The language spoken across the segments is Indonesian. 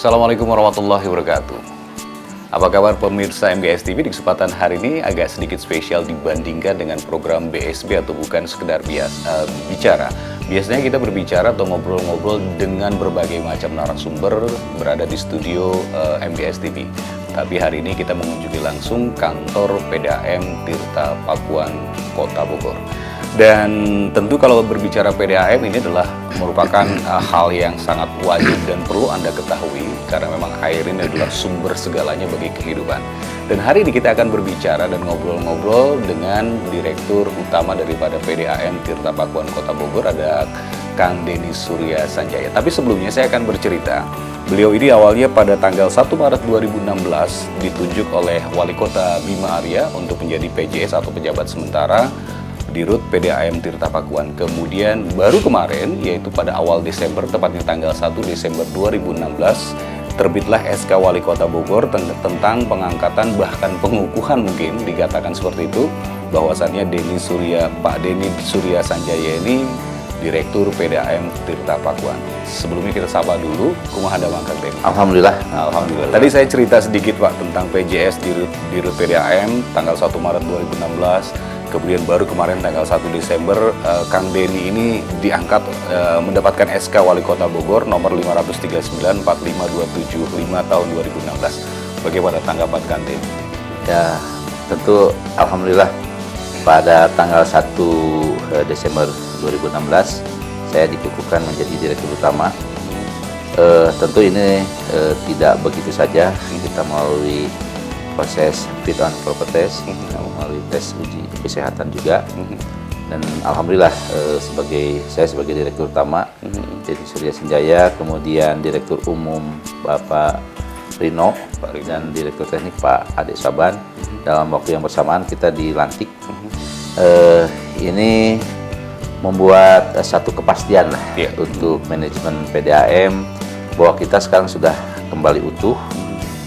Assalamualaikum warahmatullahi wabarakatuh. Apa kabar pemirsa MGS TV? Di kesempatan hari ini agak sedikit spesial dibandingkan dengan program BSB atau bukan sekedar bicara. Biasanya kita berbicara atau ngobrol-ngobrol dengan berbagai macam narasumber berada di studio MGS TV. Tapi hari ini kita mengunjungi langsung kantor PDAM Tirta Pakuan, Kota Bogor. Dan tentu kalau berbicara PDAM ini adalah merupakan hal yang sangat wajib dan perlu Anda ketahui karena memang air ini adalah sumber segalanya bagi kehidupan. Dan hari ini kita akan berbicara dan ngobrol-ngobrol dengan Direktur Utama daripada PDAM Tirta Pakuan Kota Bogor, ada Kang Denny Surya Sanjaya. Tapi sebelumnya saya akan bercerita. Beliau ini awalnya pada tanggal 1 Maret 2016 ditunjuk oleh Wali Kota Bima Arya untuk menjadi PJS atau pejabat sementara di RUT PDAM Tirta Pakuan. Kemudian baru kemarin, yaitu pada awal Desember, tepatnya tanggal 1 Desember 2016, terbitlah SK Wali Kota Bogor tentang pengangkatan bahkan pengukuhan, mungkin dikatakan seperti itu, bahwasannya Pak Denny Surya Sanjaya ini Direktur PDAM Tirta Pakuan. Sebelumnya kita sapa dulu, kumaha damang Kang Denny? Alhamdulillah. Alhamdulillah. Tadi saya cerita sedikit Pak tentang PJS di RUT PDAM tanggal 1 Maret 2016. Kemudian baru kemarin tanggal 1 Desember, Kang Denny ini diangkat mendapatkan SK Wali Kota Bogor nomor 539 45275 tahun 2016. Bagaimana tanggapan Kang Denny? Ya, tentu Alhamdulillah pada tanggal 1 Desember 2016 saya dikukuhkan menjadi Direktur Utama. Tentu ini tidak begitu saja, kita melalui proses fit and proper test, melalui tes uji kesehatan juga, dan alhamdulillah saya sebagai Direktur Utama Denny Surya Sanjaya, kemudian Direktur Umum Bapak Rino, dan Direktur Teknik Pak Ade Saban, dalam waktu yang bersamaan kita dilantik. Ini membuat satu kepastian lah untuk manajemen PDAM bahwa kita sekarang sudah kembali utuh,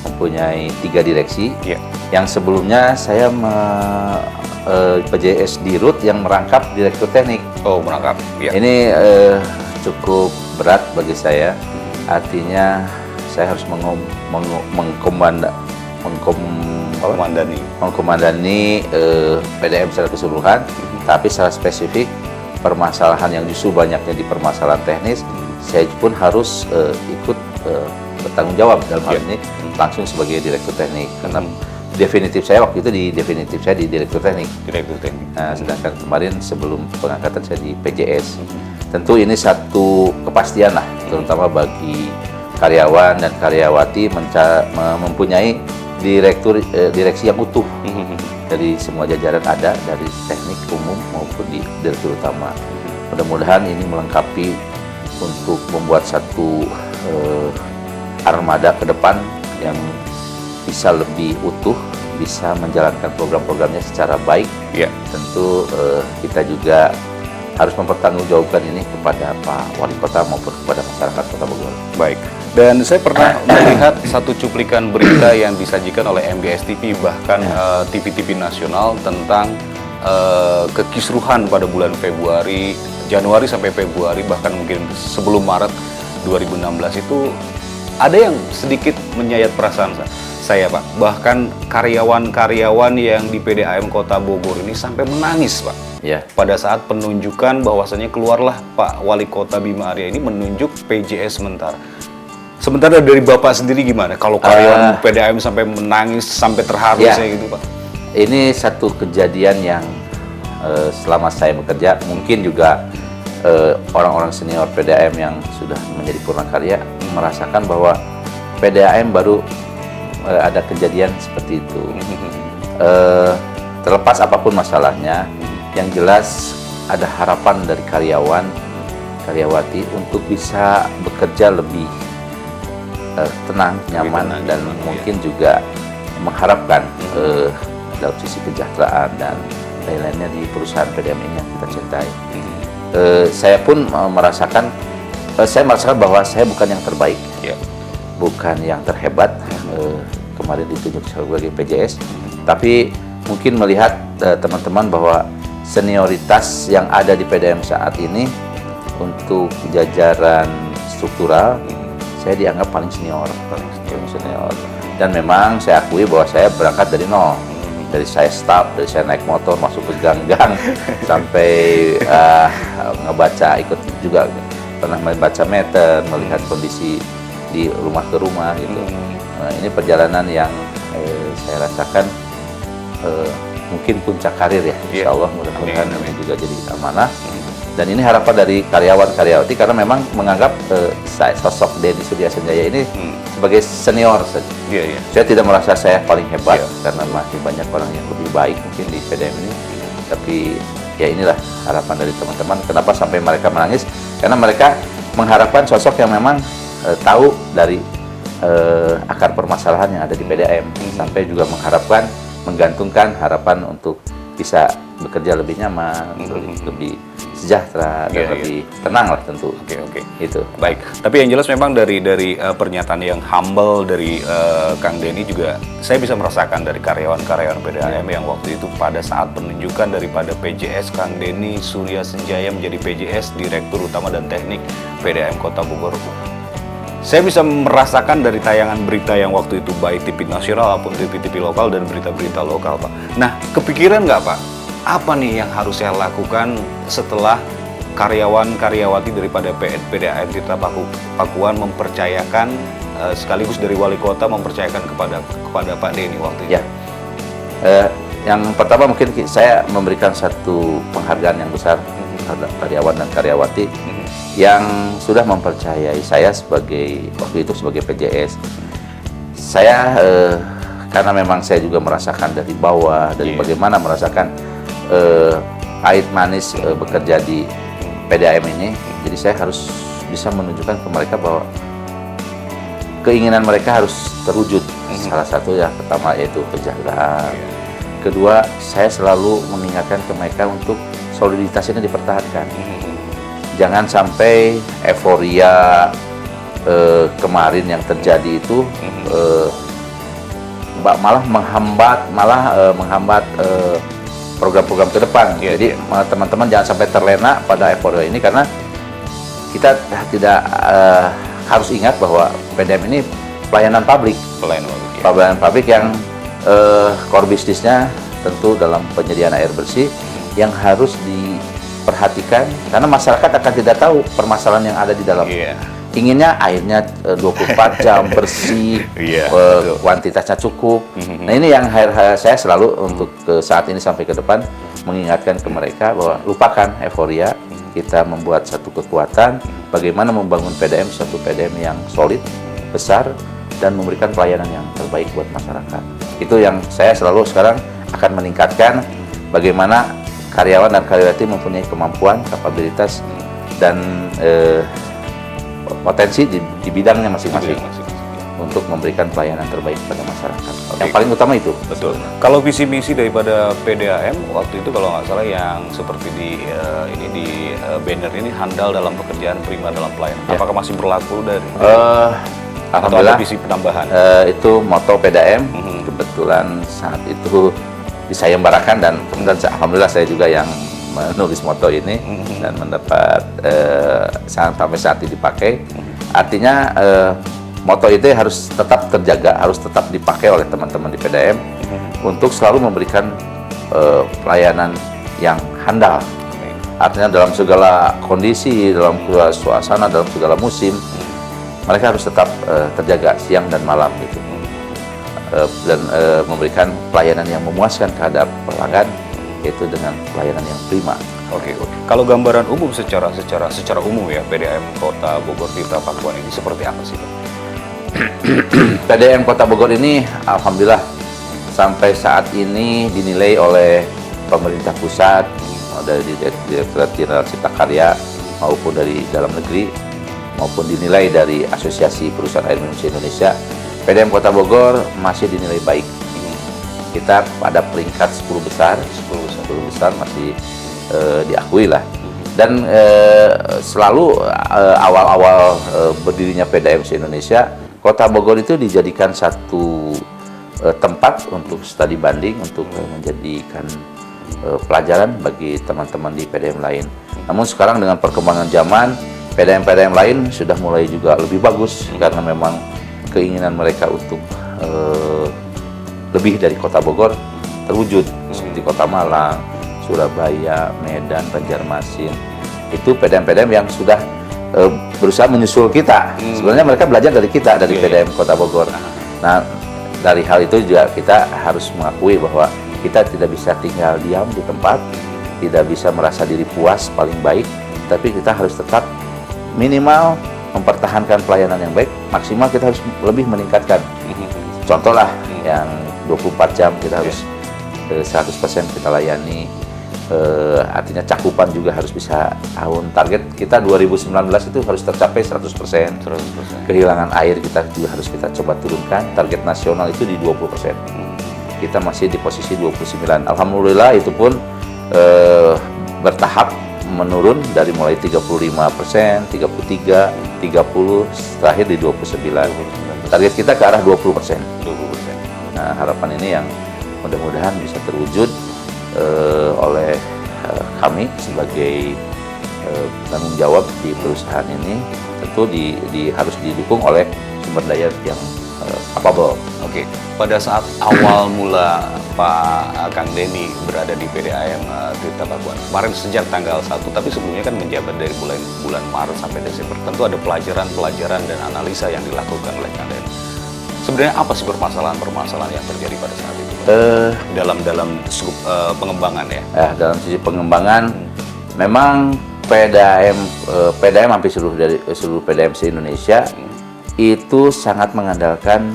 mempunyai 3 direksi. Yang sebelumnya saya PJS di RUT yang merangkap Direktur Teknik. Oh, merangkap. Ini cukup berat bagi saya. Artinya saya harus mengkomandani PDAM secara keseluruhan, tapi secara spesifik permasalahan yang justru banyaknya di permasalahan teknis, saya pun harus ikut bertanggung jawab dalam hal ini langsung sebagai Direktur Teknik, karena definitif saya waktu itu di Direktur Teknik. Nah, sedangkan kemarin sebelum pengangkatan saya di PJS. Tentu ini satu kepastian lah, terutama bagi karyawan dan karyawati mempunyai direksi yang utuh dari semua jajaran, ada dari teknik umum maupun di Direktur Utama. Mudah-mudahan ini melengkapi untuk membuat satu armada ke depan yang bisa lebih utuh, bisa menjalankan program-programnya secara baik. Tentu kita juga harus mempertanggungjawabkan ini kepada Pak Wali Kota maupun kepada masyarakat Kota Bogor. Baik. Dan saya pernah melihat satu cuplikan berita yang disajikan oleh MGS TV, bahkan TV-TV nasional, tentang kekisruhan pada bulan Januari sampai Februari, bahkan mungkin sebelum Maret 2016 itu ada yang sedikit menyayat perasaan saya, Pak. Bahkan karyawan-karyawan yang di PDAM Kota Bogor ini sampai menangis, Pak. Pada saat penunjukan bahwasannya keluarlah Pak Wali Kota Bima Arya ini menunjuk PJS sementara. Sementara dari Bapak sendiri gimana? Kalau karyawan PDAM sampai menangis, sampai terharu gitu, Pak? Ini satu kejadian yang selama saya bekerja, mungkin juga orang-orang senior PDAM yang sudah menjadi purnakarya merasakan bahwa PDAM baru ada kejadian seperti itu. Terlepas apapun masalahnya, yang jelas ada harapan dari karyawan, karyawati untuk bisa bekerja lebih tenang, nyaman, dan mungkin juga mengharapkan dalam sisi kesejahteraan dan lain-lainnya di perusahaan PDAM ini yang kita cintai. Saya pun merasakan bahwa saya bukan yang terbaik, bukan yang terhebat. Kemarin ditunjuk sebagai PJS, tapi mungkin melihat teman-teman bahwa senioritas yang ada di PDAM saat ini untuk jajaran struktural saya dianggap paling senior. Dan memang saya akui bahwa saya berangkat dari nol. Dari saya start, dari saya naik motor masuk ke gang-gang sampai ngebaca, ikut juga pernah membaca meter, melihat kondisi di rumah ke rumah gitu. Nah, ini perjalanan yang saya rasakan mungkin puncak karir ya. Insya Allah mudah-mudahan ini juga jadi amanah. Dan ini harapan dari karyawan-karyawati karena memang menganggap saya sosok Denny Surya Sanjaya ini sebagai senior saja. Saya tidak merasa saya paling hebat karena masih banyak orang yang lebih baik mungkin di PDM ini. Tapi ya inilah harapan dari teman-teman. Kenapa sampai mereka menangis? Karena mereka mengharapkan sosok yang memang tahu dari akar permasalahan yang ada di PDM. Sampai juga mengharapkan, menggantungkan harapan untuk bisa bekerja lebih nyaman, lebih sejahtera dan lebih tenang lah tentu. Oke. Itu. Baik. Tapi yang jelas memang dari pernyataan yang humble dari Kang Denny juga saya bisa merasakan dari karyawan-karyawan PDAM yang waktu itu pada saat penunjukan daripada PJS Kang Denny Surya Sanjaya menjadi PJS Direktur Utama dan Teknik PDAM Kota Bogor. Saya bisa merasakan dari tayangan berita yang waktu itu baik TV nasional maupun TV lokal dan berita-berita lokal, Pak. Nah, kepikiran nggak, Pak? Apa nih yang harus saya lakukan setelah karyawan-karyawati daripada PDAM Tirta Pakuan mempercayakan sekaligus dari wali kota mempercayakan kepada Pak Denny waktu itu? Ya. Yang pertama mungkin saya memberikan satu penghargaan yang besar terhadap karyawan dan karyawati yang sudah mempercayai saya waktu itu sebagai PJS. Saya karena memang saya juga merasakan dari bawah, dari bagaimana merasakan pahit manis bekerja di PDAM ini. Jadi saya harus bisa menunjukkan ke mereka bahwa keinginan mereka harus terwujud. Salah satu yang pertama yaitu penjagaan. Kedua, saya selalu mengingatkan ke mereka untuk soliditas ini dipertahankan. Jangan sampai euforia kemarin yang terjadi itu malah menghambat program-program ke depan. Jadi teman-teman jangan sampai terlena pada euforia ini karena kita tidak harus ingat bahwa PDM ini pelayanan publik. Pelayanan publik yang core bisnisnya tentu dalam penyediaan air bersih yang harus diperhatikan karena masyarakat akan tidak tahu permasalahan yang ada di dalam. Inginnya airnya 24 jam bersih, kuantitasnya cukup. Nah ini yang saya selalu untuk saat ini sampai ke depan mengingatkan ke mereka bahwa lupakan euforia, kita membuat satu kekuatan, bagaimana membangun PDM, satu PDM yang solid, besar, dan memberikan pelayanan yang terbaik buat masyarakat. Itu yang saya selalu sekarang akan meningkatkan bagaimana karyawan dan karyawati mempunyai kemampuan, kapabilitas, dan potensi di bidangnya masing-masing untuk memberikan pelayanan terbaik pada masyarakat. Yang paling utama itu. Betul. Kalau visi misi daripada PDAM waktu itu kalau nggak salah yang seperti di banner ini handal dalam pekerjaan, prima dalam pelayanan. Apakah masih berlaku dari? Alhamdulillah. Atau ada visi penambahan? Itu moto PDAM. Kebetulan saat itu disayembarakan dan kemudian alhamdulillah saya juga yang menulis moto ini dan mendapat sampai saat ini dipakai. Artinya moto itu harus tetap terjaga, harus tetap dipakai oleh teman-teman di PDAM untuk selalu memberikan pelayanan yang handal. Artinya dalam segala kondisi, dalam segala suasana, dalam segala musim, mereka harus tetap terjaga siang dan malam gitu. Dan memberikan pelayanan yang memuaskan terhadap pelanggan, yaitu dengan pelayanan yang prima. Oke. Kalau gambaran umum secara umum ya PDAM Kota Bogor Tirta Pakuan ini seperti apa sih, Pak? PDAM Kota Bogor ini alhamdulillah sampai saat ini dinilai oleh pemerintah pusat dari Direktorat Jenderal Cipta Karya maupun dari dalam negeri maupun dinilai dari Asosiasi Perusahaan Air Minum Indonesia, PDAM Kota Bogor masih dinilai baik. Kita pada peringkat 10 besar masih diakui lah. Dan selalu awal-awal berdirinya PDAM Indonesia, Kota Bogor itu dijadikan satu tempat untuk studi banding, untuk menjadikan pelajaran bagi teman-teman di PDAM lain. Namun sekarang dengan perkembangan zaman, PDAM-PDAM lain sudah mulai juga lebih bagus karena memang keinginan mereka untuk lebih dari Kota Bogor terwujud, seperti Kota Malang, Surabaya, Medan, Banjarmasin. Itu PDAM-PDAM yang sudah berusaha menyusul kita. Sebenarnya mereka belajar dari kita, dari PDAM Kota Bogor. Nah, dari hal itu juga kita harus mengakui bahwa kita tidak bisa tinggal diam di tempat, tidak bisa merasa diri puas paling baik, tapi kita harus tetap minimal mempertahankan pelayanan yang baik, maksimal kita harus lebih meningkatkan. Contoh lah, yang 24 jam kita harus 100% kita layani, artinya cakupan juga harus bisa tahun. Target kita 2019 itu harus tercapai 100%. Kehilangan air kita juga harus kita coba turunkan, target nasional itu di 20%. Kita masih di posisi 29. Alhamdulillah itu pun bertahap menurun dari mulai 35%, 33%, 30%, terakhir di 29%. Target kita ke arah 20%. Nah, harapan ini yang mudah-mudahan bisa terwujud oleh kami sebagai tanggung jawab di perusahaan ini. Tentu harus didukung oleh sumber daya yang capable. Oke, pada saat awal mula Pak Kang Denny berada di PDAM Tirta Pakuan, kemarin sejak tanggal 1, tapi sebelumnya kan menjabat dari bulan Maret sampai Desember, tentu ada pelajaran dan analisa yang dilakukan oleh Kang Denny. Sebenarnya apa sih permasalahan yang terjadi pada saat itu? Dalam skup pengembangan ya? Dalam sisi pengembangan, memang PDAM hampir seluruh PDAM se-Indonesia itu sangat mengandalkan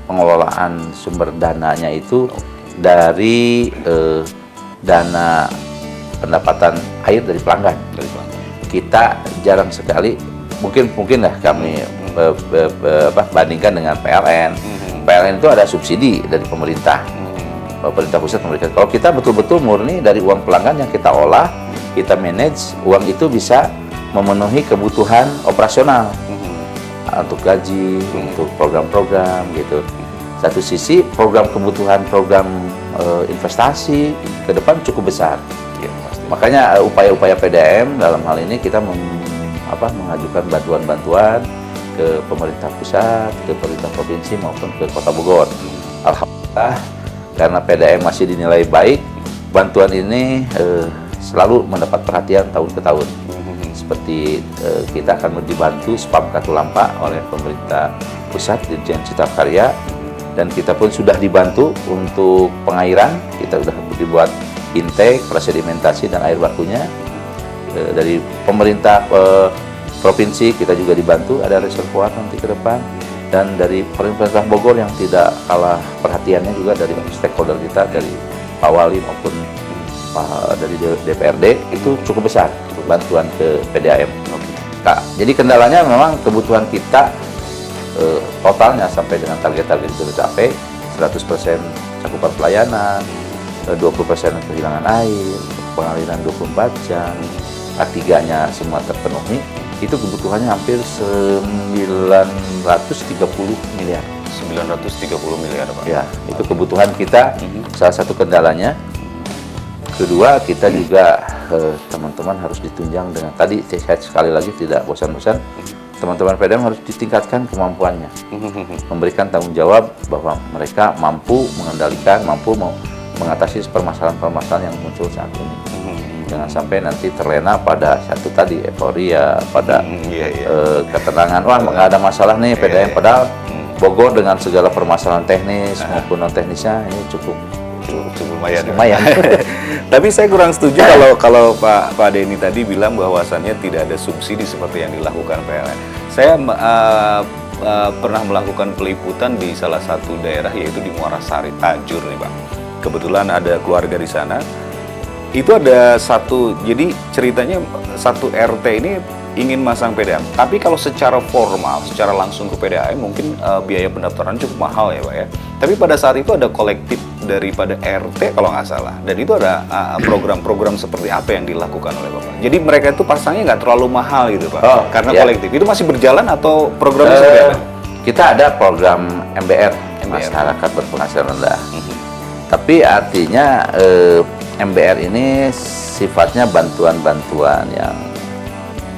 pengelolaan sumber dananya itu dari dana pendapatan air dari pelanggan. Kita jarang sekali, mungkin lah kami bandingkan dengan PLN. PLN itu ada subsidi dari pemerintah pusat memberikan. Kalau kita betul-betul murni dari uang pelanggan yang kita olah, kita manage, uang itu bisa memenuhi kebutuhan operasional untuk gaji, untuk program-program gitu. Satu sisi program kebutuhan, program investasi ke depan cukup besar. Ya, pasti. Makanya upaya-upaya PDAM dalam hal ini kita mengajukan bantuan-bantuan ke pemerintah pusat, ke pemerintah provinsi maupun ke Kota Bogor. Alhamdulillah, karena PDAM masih dinilai baik, bantuan ini selalu mendapat perhatian tahun ke tahun. Seperti kita akan dibantu SPAM Katulampa oleh pemerintah pusat Dirjen Cita Karya, dan kita pun sudah dibantu untuk pengairan. Kita sudah dibuat intake, prasedimentasi dan air bakunya. Dari pemerintah provinsi kita juga dibantu, ada reservoir nanti ke depan, dan dari pemerintah Bogor yang tidak kalah perhatiannya juga dari stakeholder kita, dari Pak Wali maupun dari DPRD, itu cukup besar bantuan ke PDAM. Nah, jadi kendalanya memang kebutuhan kita totalnya sampai dengan target-target itu tercapai, 100% cakupan pelayanan, 20% kehilangan air, pengaliran 24 jam, A3-nya semua terpenuhi, itu kebutuhannya hampir 930 miliar. 930 miliar, Pak. Ya, itu kebutuhan kita, salah satu kendalanya. Kedua, kita juga teman-teman harus ditunjang dengan, tadi saya sekali lagi tidak bosan-bosan, teman-teman PDAM harus ditingkatkan kemampuannya, memberikan tanggung jawab bahwa mereka mampu mengendalikan, mampu mengatasi permasalahan-permasalahan yang muncul saat ini. Jangan sampai nanti terlena pada satu tadi euforia, pada ketenangan, wah nggak ada masalah nih PDAM, padahal Bogor dengan segala permasalahan teknis maupun non teknisnya ini cukup lumayan. Tapi saya kurang setuju kalau Pak Denny tadi bilang bahwasannya tidak ada subsidi seperti yang dilakukan PLN. Saya pernah melakukan peliputan di salah satu daerah, yaitu di Muara Sari Tajur nih, Pak. Kebetulan ada keluarga di sana. Itu ada jadi ceritanya satu RT ini ingin masang PDAM, tapi kalau secara formal, secara langsung ke PDAM mungkin biaya pendaftaran cukup mahal ya, Pak ya. Tapi pada saat itu ada kolektif daripada RT kalau nggak salah, dan itu ada program-program seperti apa yang dilakukan oleh Bapak. Jadi mereka itu pasangnya nggak terlalu mahal gitu, Pak, karena kolektif. Itu masih berjalan atau programnya seperti apa? Kita ada program MBR, masyarakat berpenghasilan rendah. Tapi artinya MBR ini sifatnya bantuan-bantuan yang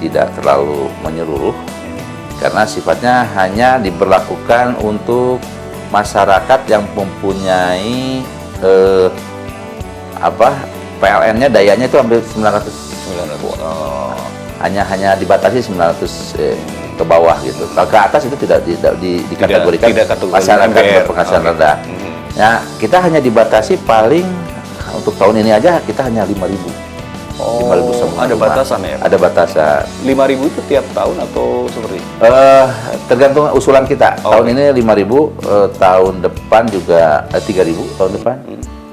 tidak terlalu menyeluruh karena sifatnya hanya diberlakukan untuk masyarakat yang mempunyai PLN-nya dayanya itu hampir 900 hanya dibatasi 900 ke bawah gitu. Kalau ke atas itu tidak dikategorikan masyarakat berpenghasilan rendah. Ya, kita hanya dibatasi paling untuk tahun ini aja kita hanya 5.000. 5.000 ada batasan ya? Ada batasan. 5.000 itu tiap tahun atau seperti? Tergantung usulan kita. Tahun ini 5.000, tahun depan juga 3.000 tahun depan.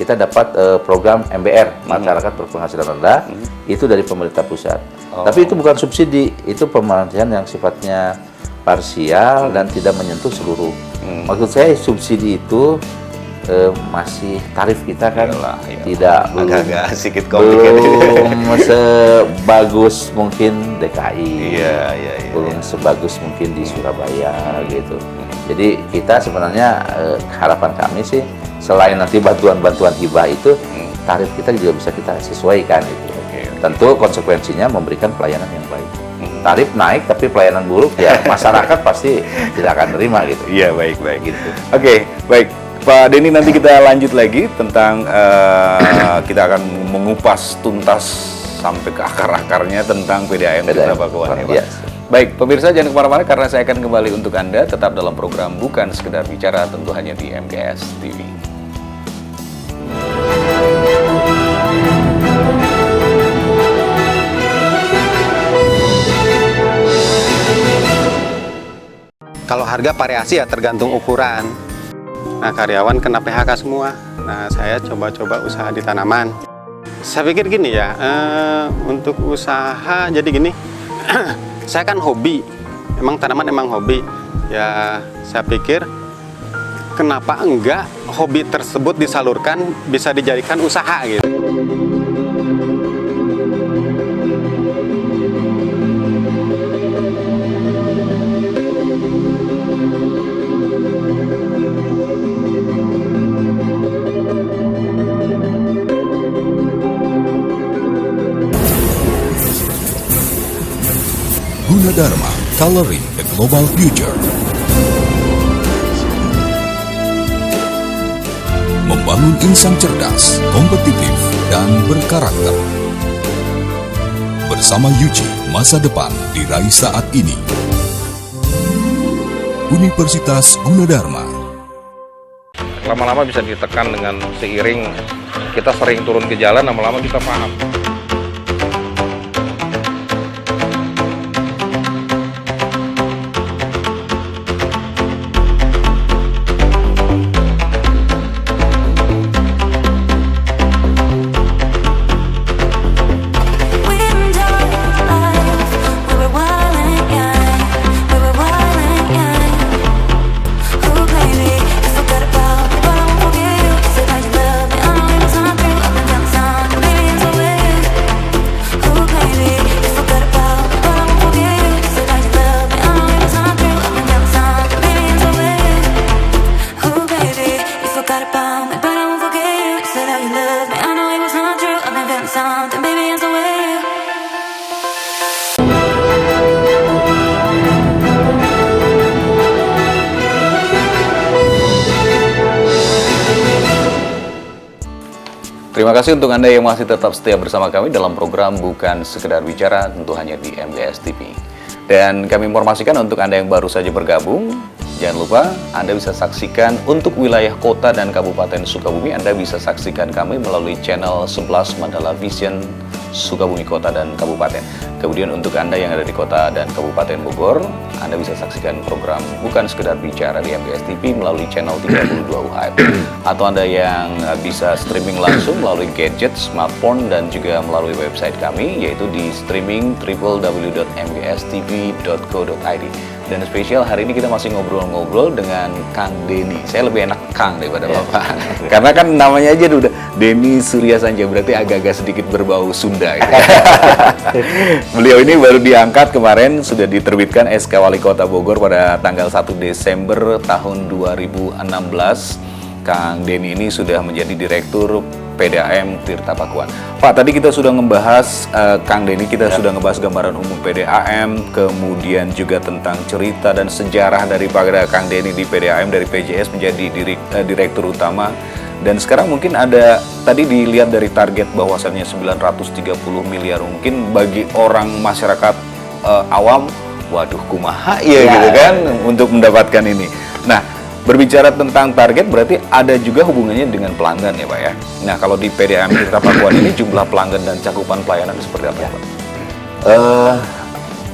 Kita dapat program MBR, masyarakat berpenghasilan rendah, itu dari pemerintah pusat. Tapi itu bukan subsidi, itu pembagian yang sifatnya parsial dan tidak menyentuh seluruh. Maksud saya subsidi itu masih tarif kita kan tidak agak sedikit complicated. Belum sebagus mungkin DKI, belum sebagus mungkin di Surabaya gitu. Jadi kita sebenarnya harapan kami sih selain nanti bantuan hibah itu tarif kita juga bisa kita sesuaikan gitu. Tentu konsekuensinya memberikan pelayanan yang baik. Tarif naik tapi pelayanan buruk ya masyarakat pasti tidak akan terima gitu. Iya, baik gitu. Oke, baik. Pak Denny, nanti kita lanjut lagi tentang kita akan mengupas tuntas sampai ke akar-akarnya tentang PDAM Desa Pakuan ya, Pak. Yes. Baik, pemirsa jangan kemana-mana karena saya akan kembali untuk Anda tetap dalam program Bukan Sekedar Bicara, tentu hanya di MGS TV. Kalau harga variasi ya tergantung ukuran. Nah, karyawan kena PHK semua. Nah, saya coba-coba usaha di tanaman. Saya pikir gini ya, untuk usaha jadi gini, saya kan hobi, emang tanaman emang hobi. Ya, saya pikir kenapa enggak hobi tersebut disalurkan bisa dijadikan usaha gitu. Gunadarma, Coloring the Global Future. Membangun insan cerdas, kompetitif, dan berkarakter. Bersama Yuji, masa depan diraih saat ini. Universitas Gunadarma. Lama-lama bisa ditekan dengan seiring kita sering turun ke jalan, lama-lama kita paham. Terima kasih untuk Anda yang masih tetap setia bersama kami dalam program Bukan Sekedar Bicara, tentu hanya di MGS TV. Dan kami informasikan untuk Anda yang baru saja bergabung, jangan lupa Anda bisa saksikan untuk wilayah kota dan kabupaten Sukabumi, Anda bisa saksikan kami melalui channel 11 Mandala Vision Sukabumi Kota dan Kabupaten. Kemudian untuk Anda yang ada di kota dan kabupaten Bogor, Anda bisa saksikan program Bukan Sekedar Bicara di MGS TV melalui channel 32 UHF. Atau Anda yang bisa streaming langsung melalui gadget, smartphone, dan juga melalui website kami, yaitu di streaming www.mgstv.co.id. Dan spesial hari ini kita masih ngobrol-ngobrol dengan Kang Denny. Saya lebih enak Kang daripada Bapak. Karena kan namanya aja udah Denny Surya Sanja, berarti agak-agak sedikit berbau Sunda. Gitu. Beliau ini baru diangkat kemarin, sudah diterbitkan SK Wali Kota Bogor pada tanggal 1 Desember tahun 2016. Kang Denny ini sudah menjadi Direktur PDAM Tirta Pakuan. Pak, tadi kita sudah membahas, Kang Denny, kita sudah ngebahas gambaran umum PDAM, kemudian juga tentang cerita dan sejarah daripada Kang Denny di PDAM dari PJS menjadi direktur utama. Dan sekarang mungkin ada, tadi dilihat dari target bahwasannya 930 miliar, mungkin bagi orang masyarakat awam, waduh kumaha ya gitu kan untuk mendapatkan ini. Nah, berbicara tentang target berarti ada juga hubungannya dengan pelanggan ya Pak ya. Nah, kalau di PDAM Tirta Pakuan ini jumlah pelanggan dan cakupan pelayanan seperti apa Pak?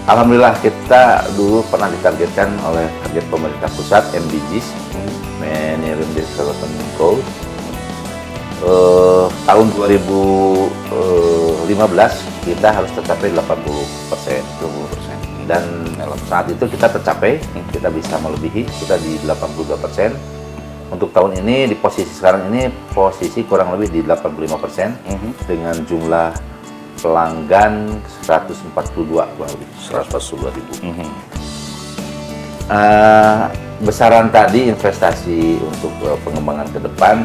Alhamdulillah kita dulu pernah ditargetkan oleh target pemerintah pusat MDGs, Millennium Development Goals. Tahun 2015 kita harus tercapai 80%. Dan saat itu kita tercapai, kita bisa melebihi, kita di 82%. Untuk tahun ini, di posisi sekarang ini, posisi kurang lebih di 85%, dengan jumlah pelanggan 142, kurang lebih 142 ribu. Besaran tadi investasi untuk pengembangan ke depan,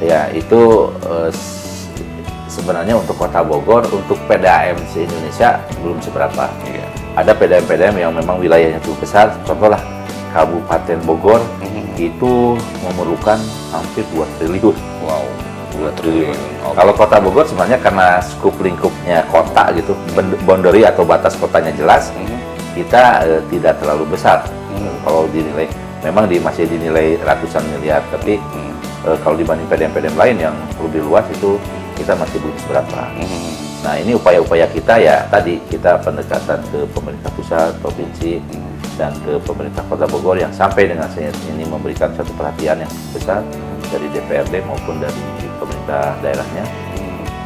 ya itu sebenarnya untuk Kota Bogor, untuk PDAM se-Indonesia belum seberapa. Ada PDAM-PDAM yang memang wilayahnya cukup besar, contohlah Kabupaten Bogor itu memerlukan hampir 2 triliun. Wow, 2 triliun. Okay. Kalau Kota Bogor sebenarnya karena skup lingkupnya kota gitu, boundary atau batas kotanya jelas, kita tidak terlalu besar. Kalau dinilai, memang masih dinilai ratusan miliar, tapi kalau dibanding PDAM-PDAM lain yang lebih luas itu kita masih belum seberapa. Nah, ini upaya-upaya kita ya tadi kita pendekatan ke pemerintah pusat, provinsi, dan ke pemerintah Kota Bogor yang sampai dengan saat ini memberikan satu perhatian yang besar dari DPRD maupun dari pemerintah daerahnya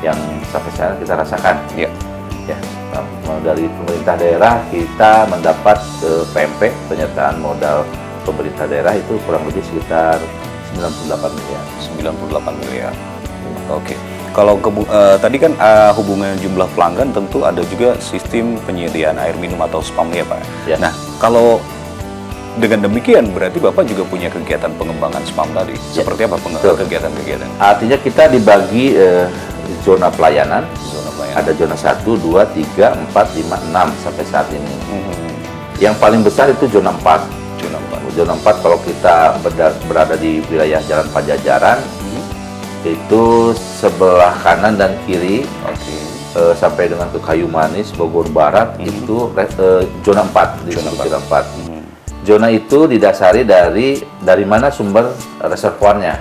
yang sampai sekarang kita rasakan. Ya, dari pemerintah daerah kita mendapat PMP, penyertaan modal pemerintah daerah itu kurang lebih sekitar 98 miliar. 98 miliar. Oke. Kalau tadi kan hubungan jumlah pelanggan tentu ada juga sistem penyediaan air minum atau spam ya Pak. Ya. Nah, kalau dengan demikian berarti Bapak juga punya kegiatan pengembangan spam tadi. Seperti apa kegiatan-kegiatan? Artinya kita dibagi zona pelayanan. Ada zona 1, 2, 3, 4, 5, 6 sampai saat ini. Yang paling besar itu zona 4. Zona 4 kalau kita berada di wilayah Jalan Pajajaran, itu sebelah kanan dan kiri, sampai dengan ke Kayu Manis, Bogor Barat, itu zona 4, di zona 4. Zona itu didasari dari mana sumber reservoirnya.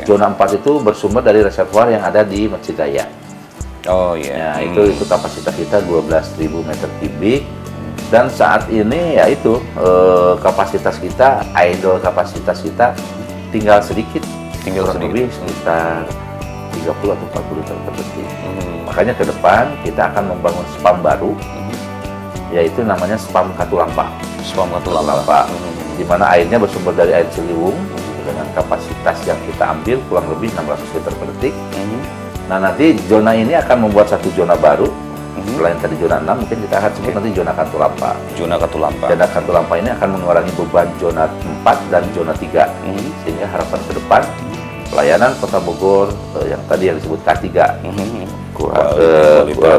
Zona 4 itu bersumber dari reservoir yang ada di Masjid Raya. Oh iya. Nah, itu kapasitas kita 12.000 meter kubik. Dan saat ini ya itu kapasitas kita, idle kapasitas kita tinggal sedikit. Lebih sekitar 30 atau 40 liter per detik. Makanya ke depan kita akan membangun spam baru, yaitu namanya spam Katulampa. Di mana airnya bersumber dari air Ciliwung dengan kapasitas yang kita ambil kurang lebih 600 liter per detik. Nah, nanti zona ini akan membuat satu zona baru. Selain tadi zona 6, mungkin kita akan sebut nanti zona Katulampa. Zona Katulampa ini akan mengurangi beban zona 4 dan zona 3. Sehingga harapan ke depan pelayanan Kota Bogor yang tadi yang disebut K3,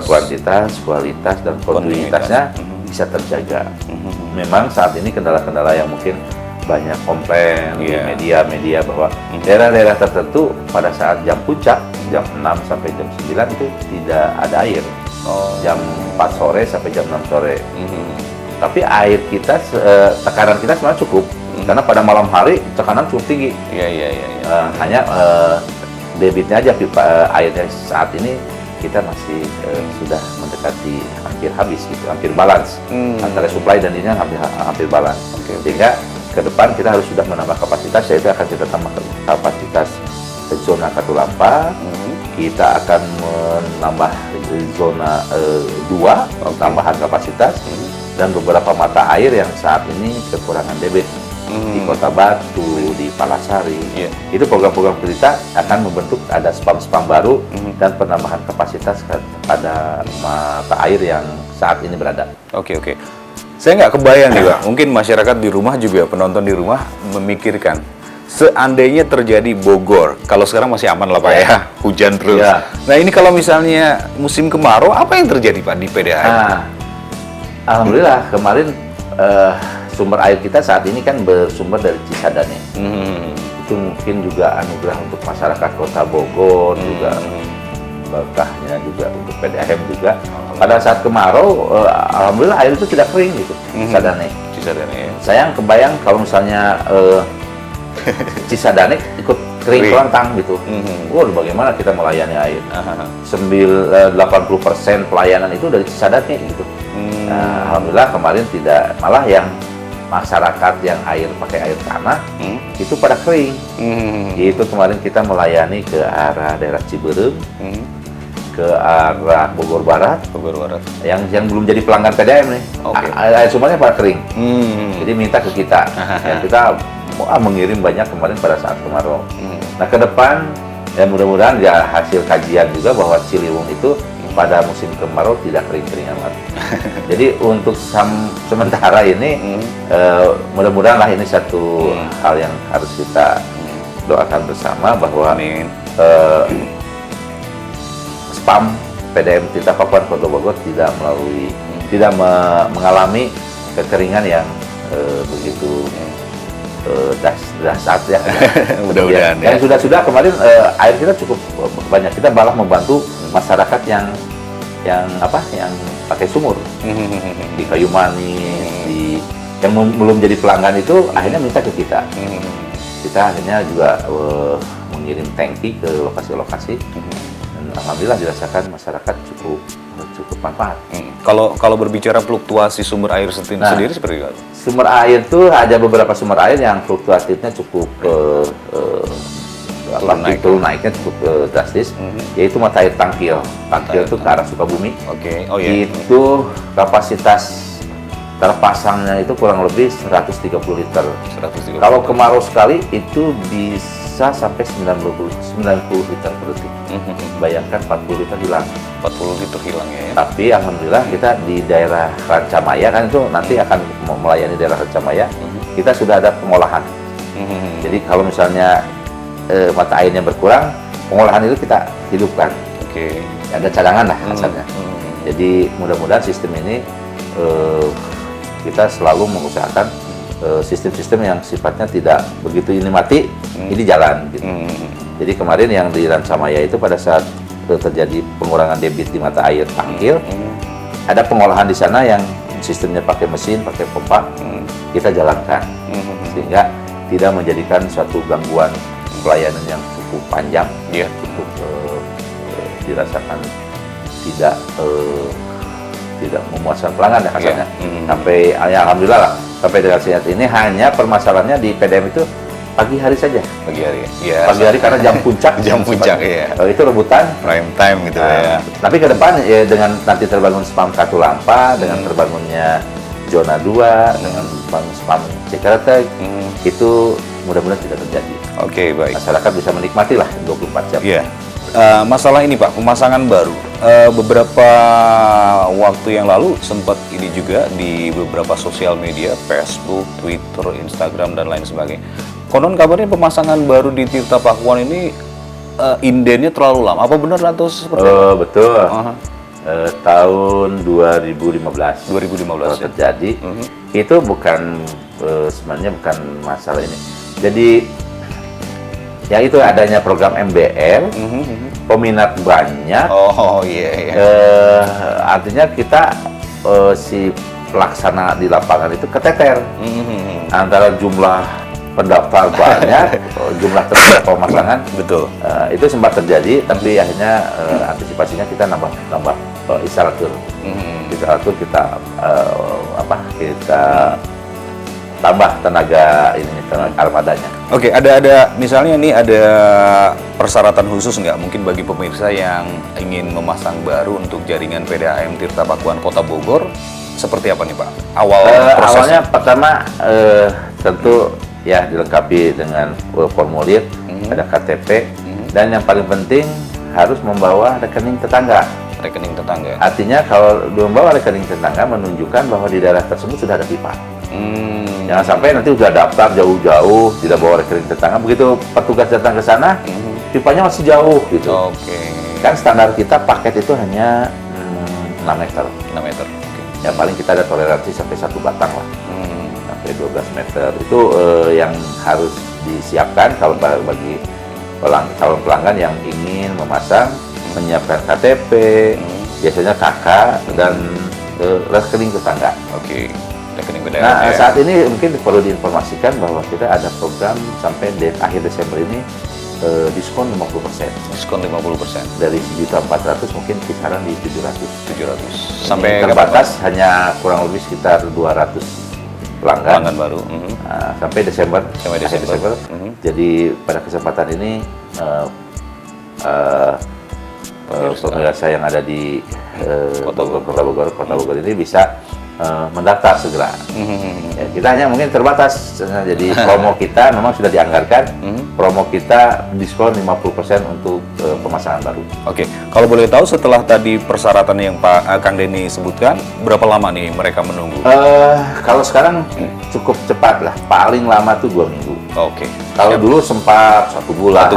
kuantitas, kualitas, dan kontinuitasnya bisa terjaga. Memang saat ini kendala-kendala yang mungkin banyak komplain di media-media bahwa daerah-daerah tertentu pada saat jam puncak, jam 6 sampai jam 9 itu tidak ada air. Jam 4 sore sampai jam 6 sore. Tapi air kita, tekanan kita sebenarnya cukup. Karena pada malam hari tekanan cukup tinggi. Hanya debitnya aja, pipa airnya saat ini kita masih sudah mendekati hampir habis gitu, hampir balance antara supply dan ini hampir balance. Sehingga ke depan kita harus sudah menambah kapasitas, yaitu akan kita tambah kapasitas zona Katulampa. Kita akan menambah zona 2 tambahan kapasitas dan beberapa mata air yang saat ini kekurangan debit. Di Kota Batu, di Palasari, itu program-program kita akan membentuk ada spam-spam baru dan penambahan kapasitas pada mata air yang saat ini berada. Oke. Saya nggak kebayang nih Pak, mungkin masyarakat di rumah juga, penonton di rumah memikirkan seandainya terjadi Bogor, kalau sekarang masih aman lah Pak ya, hujan terus. Ya. Nah ini kalau misalnya musim kemarau, apa yang terjadi Pak di PDAM? Nah, alhamdulillah kemarin sumber air kita saat ini kan bersumber dari Cisadane. Itu mungkin juga anugerah untuk masyarakat Kota Bogor, juga berkahnya juga untuk PDAM juga. Pada saat kemarau, alhamdulillah air itu tidak kering gitu, Cisadane. Cisadane ya. Sayang kebayang kalau misalnya Cisadane ikut kering kelantang gitu. Waduh, bagaimana kita melayani air? 80% pelayanan itu dari Cisadane gitu. Nah, alhamdulillah kemarin tidak, malah yang masyarakat yang pakai air tanah itu pada kering. Itu kemarin kita melayani ke arah daerah Ciberem, ke arah Bogor Barat, yang belum jadi pelanggan PDAM nih. Air sumbernya pada kering. Jadi minta ke kita, yang kita mengirim banyak kemarin pada saat kemarau. Nah ke depan ya mudah-mudahan ya hasil kajian juga bahwa Ciliwung itu pada musim kemarau tidak kering-kering amat. Jadi untuk sementara ini mudah-mudahan lah ini satu hal yang harus kita doakan bersama bahwa spam PDAM Tirta Pakuan Kota Bogor tidak mengalami kekeringan yang begitu dahsyat ya. Mudah-mudahan ya. Yang sudah kemarin air kita cukup banyak, kita malah membantu masyarakat yang pakai sumur di Kayu Manis, yang belum jadi pelanggan itu akhirnya minta ke kita. Kita akhirnya juga mengirim tangki ke lokasi-lokasi. Dan alhamdulillah dirasakan masyarakat cukup manfaat. Kalau berbicara fluktuasi sumber air sendiri seperti apa? Sumber air itu ada beberapa sumber air yang fluktuatifnya cukup turun naiknya cukup drastis, yaitu mata air Tangkil. Tangkil itu ke arah Sukabumi. Itu kapasitas terpasangnya itu kurang lebih 130 liter. Kalau kemarau sekali itu bisa sampai 90 liter per detik. Bayangkan 40 liter hilang. 40 liter hilang ya. Tapi alhamdulillah kita di daerah Rancamaya kan itu nanti akan melayani daerah Rancamaya. Kita sudah ada pengolahan. Jadi kalau misalnya mata airnya berkurang, pengolahan itu kita hidupkan. Ada cadangan lah kasarnya. Jadi mudah-mudahan sistem ini kita selalu mengusahakan sistem-sistem yang sifatnya tidak begitu ini mati, ini jalan. Gitu. Jadi kemarin yang di Rancamaya itu pada saat terjadi pengurangan debit di mata air Tangkil, ada pengolahan di sana yang sistemnya pakai mesin, pakai pompa, kita jalankan. Sehingga tidak menjadikan suatu gangguan pelayanan yang cukup panjang, cukup dirasakan tidak memuaskan pelanggan ya kasarnya. Sampai ya, alhamdulillah lah, sampai dengan saat ini hanya permasalahannya di PDAM itu pagi hari saja. Pagi hari karena jam puncak. Itu rebutan prime time gitu ya. Tapi ke depan ya, dengan nanti terbangun spam Katulampa, dengan terbangunnya zona 2, dengan spam Cikaretek, itu mudah-mudahan tidak terjadi. Baik. Masyarakat bisa menikmati lah 24 jam. Masalah ini Pak, pemasangan baru. Beberapa waktu yang lalu sempat ini juga di beberapa sosial media, Facebook, Twitter, Instagram, dan lain sebagainya. Konon kabarnya pemasangan baru di Tirta Pakuan ini indennya terlalu lama. Apa benar atau seperti apa? Betul. Tahun 2015 terjadi. Itu bukan sebenarnya bukan masalah ini. Jadi ya itu adanya program MBL, peminat banyak. Artinya kita si pelaksana di lapangan itu keteter antara jumlah pendaftar banyak, jumlah tersedia pemasangan. Betul. Itu sempat terjadi, tapi akhirnya antisipasinya kita nambah instalatur. Instalatur kita tambah tenaga armadanya. Ada misalnya nih ada persyaratan khusus nggak mungkin bagi pemirsa yang ingin memasang baru untuk jaringan PDAM Tirta Pakuan Kota Bogor, seperti apa nih Pak? Awalnya pertama tentu ya dilengkapi dengan formulir, ada KTP, dan yang paling penting harus membawa rekening tetangga. Rekening tetangga. Artinya kalau membawa rekening tetangga menunjukkan bahwa di daerah tersebut sudah ada pipa. Jangan sampai nanti udah daftar jauh-jauh, tidak bawa rekening tetangga, begitu petugas datang ke sana, pipanya masih jauh gitu. Oke. Kan standar kita paket itu hanya 6 meter. 6 meter. Oke. Ya paling kita ada toleransi sampai 1 batang lah, sampai 12 meter. Itu yang harus disiapkan kalau bagi calon pelanggan yang ingin memasang, menyiapkan KTP, biasanya KK dan rekening tetangga. Oke. Rekening beda. Nah, saat ini mungkin perlu diinformasikan bahwa kita ada program sampai akhir Desember ini diskon 50%. Diskon 50%. Dari 1.400.000 mungkin kisaran di 700. 700. Sampai terbatas hanya kurang lebih sekitar 200 pelanggan baru. Nah, sampai Desember. Sampai akhir Desember. Jadi pada kesempatan ini pemirsa yang ada di Kota Bogor ini bisa mendaftar segera. Ya, kita hanya mungkin terbatas, jadi promo kita memang sudah dianggarkan. Promo kita diskon 50% untuk pemasangan baru. Oke, kalau boleh tahu setelah tadi persyaratan yang Kang Denny sebutkan, berapa lama nih mereka menunggu? Kalau sekarang cukup cepat lah, paling lama tuh 2 minggu. Oke. Kalau dulu sempat 1 bulan,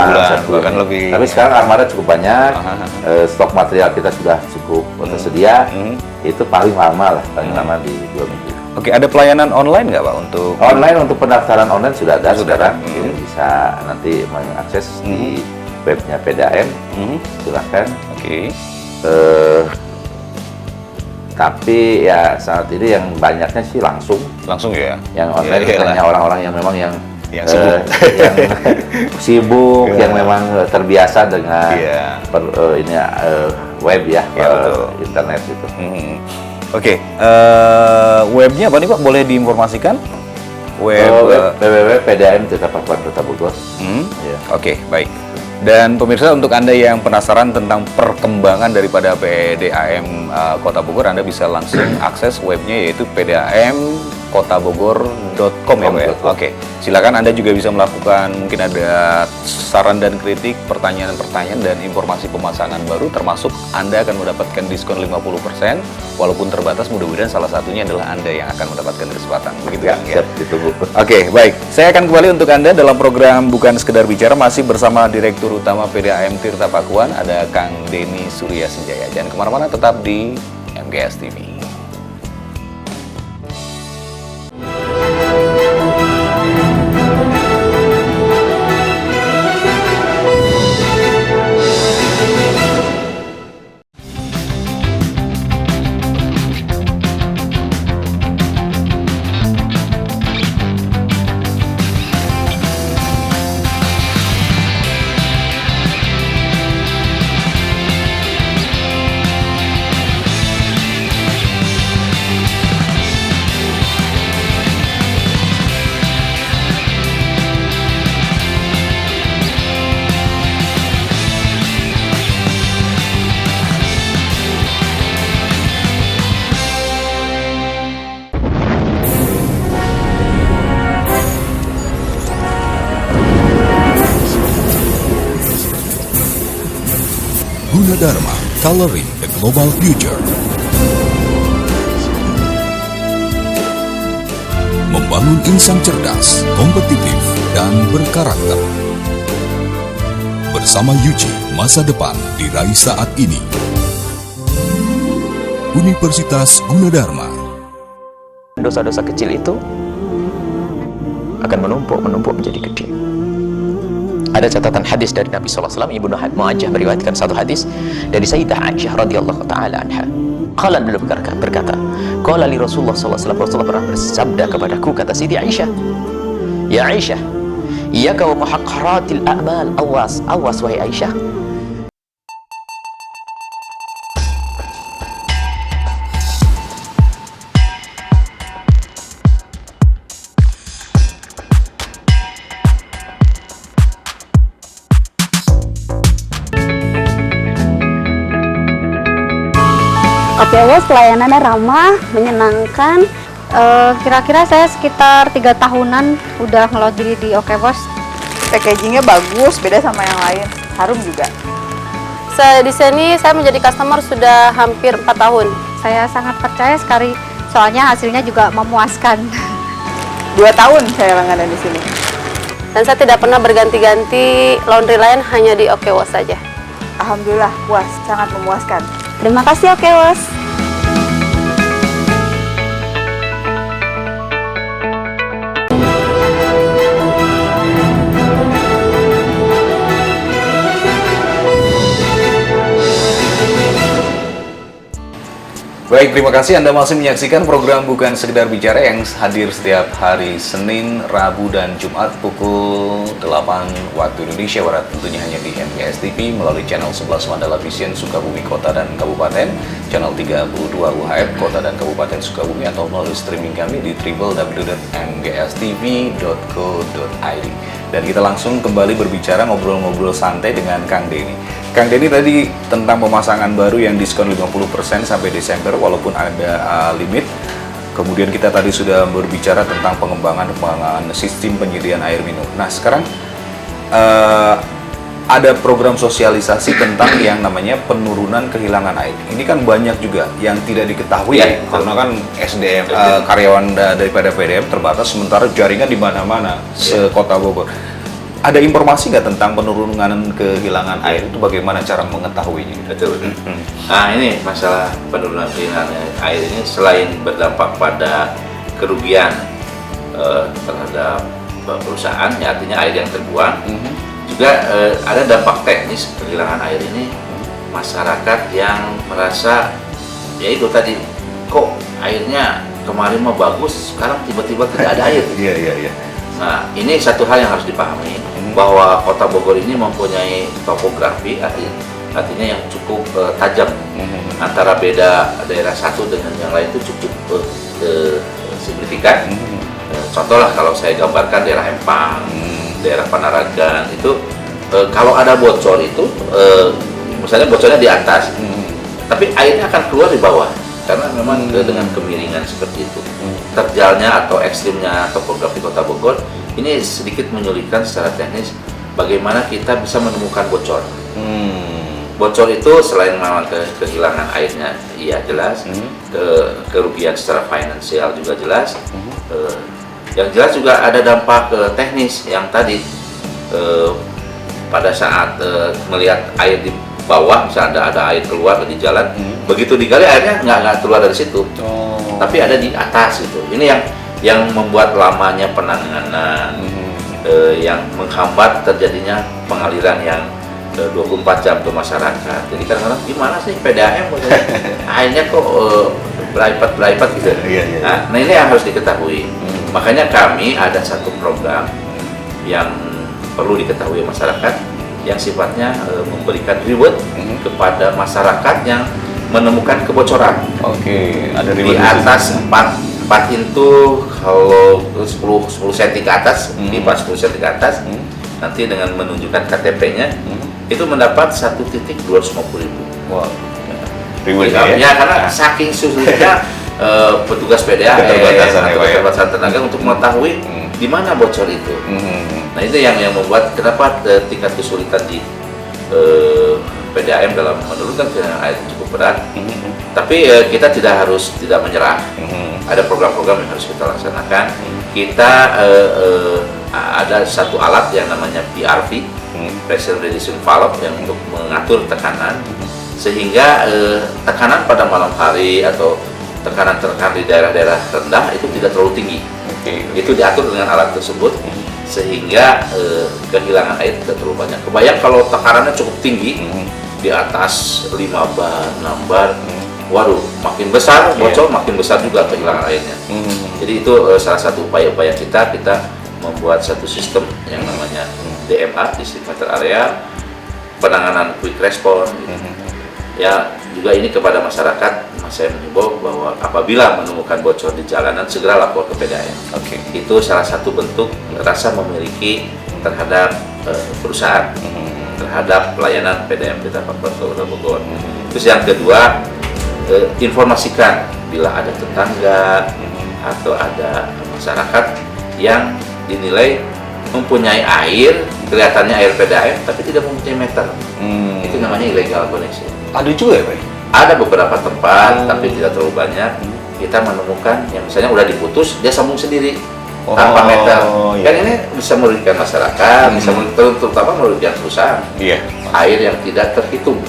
bahkan lebih. Tapi sekarang armada cukup banyak, stok material kita sudah cukup tersedia. Itu paling lama lah, paling lama di 2 minggu. Oke, ada pelayanan online nggak Pak untuk? Online untuk pendaftaran online sudah ada sekarang. Bisa nanti mengakses di webnya PDAM. Silahkan. Oke. Tapi ya saat ini yang banyaknya sih langsung. Langsung ya? Yang online hanya orang-orang yang memang yang sibuk, yang sibuk, yang memang terbiasa dengan web ya, betul. internet itu. Oke, webnya apa nih Pak? Boleh diinformasikan? www.pdam.Pakuan Kota Bogor. Ya. Oke, baik. Dan pemirsa, untuk Anda yang penasaran tentang perkembangan daripada PDAM Kota Bogor, Anda bisa langsung akses webnya, yaitu pdamkotabogor.com ya Pak ya? Oke, silakan Anda juga bisa melakukan, mungkin ada saran dan kritik, pertanyaan-pertanyaan dan informasi pemasangan baru, termasuk Anda akan mendapatkan diskon 50%, walaupun terbatas, mudah-mudahan salah satunya adalah Anda yang akan mendapatkan kesempatan. Begitu kan? Siap, ditunggu. Oke, baik. Saya akan kembali untuk Anda dalam program Bukan Sekedar Bicara, masih bersama Direktur Utama PDAM Tirta Pakuan, ada Kang Denny Surya Senjaya. Jangan kemana-mana, tetap di MGS TV. Gunadarma, Coloring the Global Future. Membangun insan cerdas, kompetitif, dan berkarakter. Bersama Yuji, masa depan diraih saat ini. Universitas Gunadarma. Dosa-dosa kecil itu akan menumpuk menjadi gede. Ada catatan hadis dari Nabi SAW, Ibnu Muajah meriwayatkan satu hadis dari Sayyidah Aisyah radhiyallahu taala anha. Qala, beliau berkata, qala li Rasulullah SAW, Rasulullah pernah bersabda kepadaku, kata Siti Aisyah, ya Aisyah, iyyaka wa muhaqqaratil a'mal, awas wahai Aisyah, OKWOS pelayanannya ramah, menyenangkan. Kira-kira saya sekitar 3 tahunan udah ngelogin di OKWOS. Packagingnya bagus, beda sama yang lain. Harum juga. Di sini saya menjadi customer sudah hampir 4 tahun. Saya sangat percaya sekali, soalnya hasilnya juga memuaskan. 2 tahun saya langganan di sini. Dan saya tidak pernah berganti-ganti laundry line, hanya di Oke Wash saja. Alhamdulillah puas, sangat memuaskan. Terima kasih Oke Wash. Baik, terima kasih Anda masih menyaksikan program Bukan Sekedar Bicara yang hadir setiap hari Senin, Rabu, dan Jumat pukul 8 waktu Indonesia Barat, tentunya hanya di MGS TV melalui channel 11 Mandala Vision Sukabumi Kota dan Kabupaten, channel 32 UHF Kota dan Kabupaten Sukabumi, atau melalui streaming kami di www.mgstv.co.id. Dan kita langsung kembali berbicara, ngobrol-ngobrol santai dengan Kang Denny. Kang Denny tadi tentang pemasangan baru yang diskon 50% sampai Desember walaupun ada limit. Kemudian kita tadi sudah berbicara tentang pengembangan sistem penyediaan air minum. Nah, sekarang ada program sosialisasi tentang yang namanya penurunan kehilangan air. Ini kan banyak juga yang tidak diketahui ya, karena kan SDM karyawan daripada PDM terbatas, sementara jaringan di mana-mana sekota Bogor. Ada informasi nggak tentang penurunan kehilangan air itu, bagaimana cara mengetahuinya? Betul. Nah, ini masalah penurunan kehilangan air ini selain berdampak pada kerugian terhadap perusahaan, ya artinya air yang terbuang, juga ada dampak teknis kehilangan air ini. Masyarakat yang merasa, ya itu tadi, kok airnya kemarin mah bagus, sekarang tiba-tiba tidak ada air. Iya. Nah, ini satu hal yang harus dipahami, bahwa Kota Bogor ini mempunyai topografi, artinya yang cukup tajam. Antara beda daerah satu dengan yang lain itu cukup signifikan. Contoh lah, kalau saya gambarkan daerah Empang, daerah Panaragan, itu kalau ada bocor itu, misalnya bocornya di atas, tapi airnya akan keluar di bawah, karena memang dengan kemiringan seperti itu. Terjalnya atau ekstrimnya topografi Kota Bogor ini sedikit menyulitkan secara teknis bagaimana kita bisa menemukan bocor. Bocor itu selain memang kehilangan airnya, iya jelas, kerugian secara finansial juga jelas. Yang jelas juga ada dampak teknis yang tadi pada saat melihat air di bawah, misalnya ada air keluar di jalan, begitu digali airnya nggak keluar dari situ, tapi ada di atas gitu. Ini yang membuat lamanya penanganan, yang menghambat terjadinya pengaliran yang 24 jam ke masyarakat. Jadi kadang-kadang gimana sih PDAM airnya kok berlipat gitu. Nah, ini yang harus diketahui. Makanya kami ada satu program yang perlu diketahui masyarakat, yang sifatnya memberikan reward kepada masyarakat yang menemukan kebocoran. Oke, ada di atas 4 itu, kalau 10 cm ke atas, di 10 cm ke atas, nanti dengan menunjukkan KTP-nya, itu mendapat 1.250.000. Wow. Reward ya, karena saking sulitnya petugas PDAM, keterbatasan tenaga untuk mengetahui di mana bocor itu. Nah, itu yang membuat kenapa tingkat kesulitan di PDAM dalam menurunkan kehilangan air cukup berat. Tapi kita tidak menyerah. Ada program-program yang harus kita laksanakan. Kita ada satu alat yang namanya PRV, Pressure Reducing Valve, yang untuk mengatur tekanan, sehingga tekanan pada malam hari atau tekanan di daerah-daerah rendah itu tidak terlalu tinggi. Itu diatur dengan alat tersebut, sehingga kehilangan air tidak terlalu banyak. Kebayang kalau tekanannya cukup tinggi, di atas 5 bar, 6 bar, waduh, makin besar bocor, makin besar juga kehilangan airnya. Jadi itu salah satu upaya-upaya kita membuat satu sistem yang namanya DMA, District Matter Area, penanganan quick response. Ya, juga ini kepada masyarakat, saya mengimbau bahwa apabila menemukan bocor di jalanan, segera lapor ke PDAM. Itu salah satu bentuk rasa memiliki terhadap perusahaan, terhadap pelayanan PDAM Kota Bogor. Terus yang kedua, informasikan bila ada tetangga atau ada masyarakat yang dinilai mempunyai air, kelihatannya air PDAM tapi tidak mempunyai meter. Itu namanya illegal connection. Ada juga ya, Pak? Ada beberapa tempat, tapi tidak terlalu banyak. Kita menemukan yang misalnya udah diputus, dia sambung sendiri. tanpa meter. Iya. Kan ini bisa merugikan masyarakat, bisa terutama merugikan perusahaan. Iya. Air yang tidak terhitung.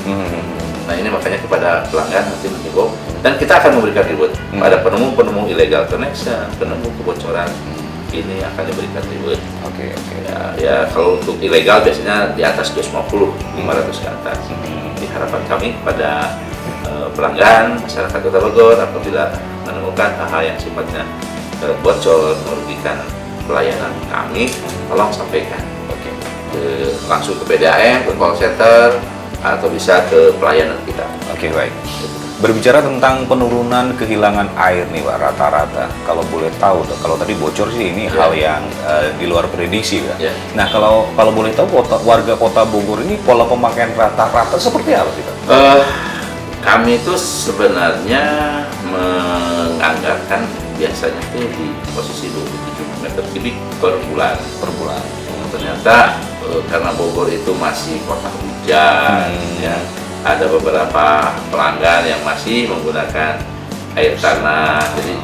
Nah ini makanya kepada pelanggan nanti mengimbau, dan kita akan memberikan reward pada penemu illegal connection, penemu kebocoran, ini akan diberikan reward. Oke. Ya kalau untuk ilegal biasanya di atas 250, 500 ke atas. Harapan kami kepada pelanggan masyarakat Kota Bogor apabila menemukan hal-hal yang sifatnya bocor, merugikan pelayanan kami, tolong sampaikan. Oke. Langsung ke PDAM, ke call center, atau bisa ke pelayanan kita. Oke, baik. Berbicara tentang penurunan kehilangan air nih Pak, rata-rata. Kalau boleh tahu, kalau tadi bocor sih ini hal yang di luar prediksi Pak. Ya. Nah, kalau boleh tahu warga Kota Bogor ini pola pemakaian rata-rata seperti apa sih Pak? Kami itu sebenarnya menganggarkan biasanya tuh di posisi 27 meter kubik per bulan. Ternyata karena Bogor itu masih kota hujan, ya, ada beberapa pelanggan yang masih menggunakan air tanah. Jadi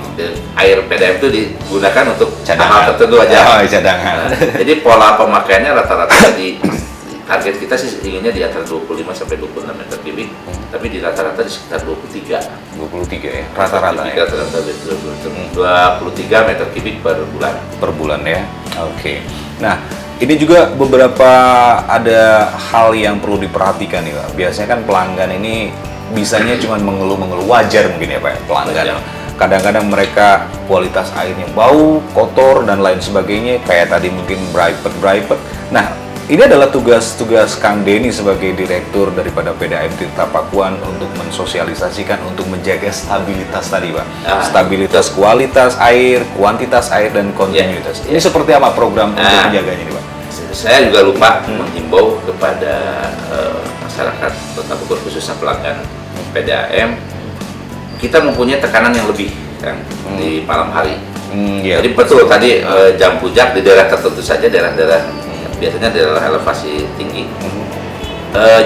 air PDAM itu digunakan untuk hal tertentu aja. Cadangan. Jadi pola pemakaiannya rata-rata di target kita sih inginnya di antara 25 sampai 26 meter kubik, tapi di rata-rata di sekitar 23 ya, rata-rata ya. 23 meter kubik per bulan Ya. Oke. Nah, ini juga beberapa ada hal yang perlu diperhatikan nih Pak. Biasanya kan pelanggan ini bisanya cuma mengeluh-mengeluh, wajar mungkin ya Pak pelanggan. Kadang-kadang mereka kualitas airnya bau, kotor dan lain sebagainya, kayak tadi mungkin braipet. Nah, ini adalah tugas Kang Denny sebagai direktur daripada PDAM Tirta Pakuan untuk mensosialisasikan, untuk menjaga stabilitas tadi Pak. Stabilitas kualitas air, kuantitas air, dan kontinuitas. Ini seperti apa program untuk menjaganya nih Pak? Saya juga lupa menghimbau kepada masyarakat Kota Bogor, khususnya pelanggan PDAM. Kita mempunyai tekanan yang lebih kan, di malam hari. Jadi betul tadi jam puncak di daerah tertentu saja, daerah-daerah biasanya daerah elevasi tinggi,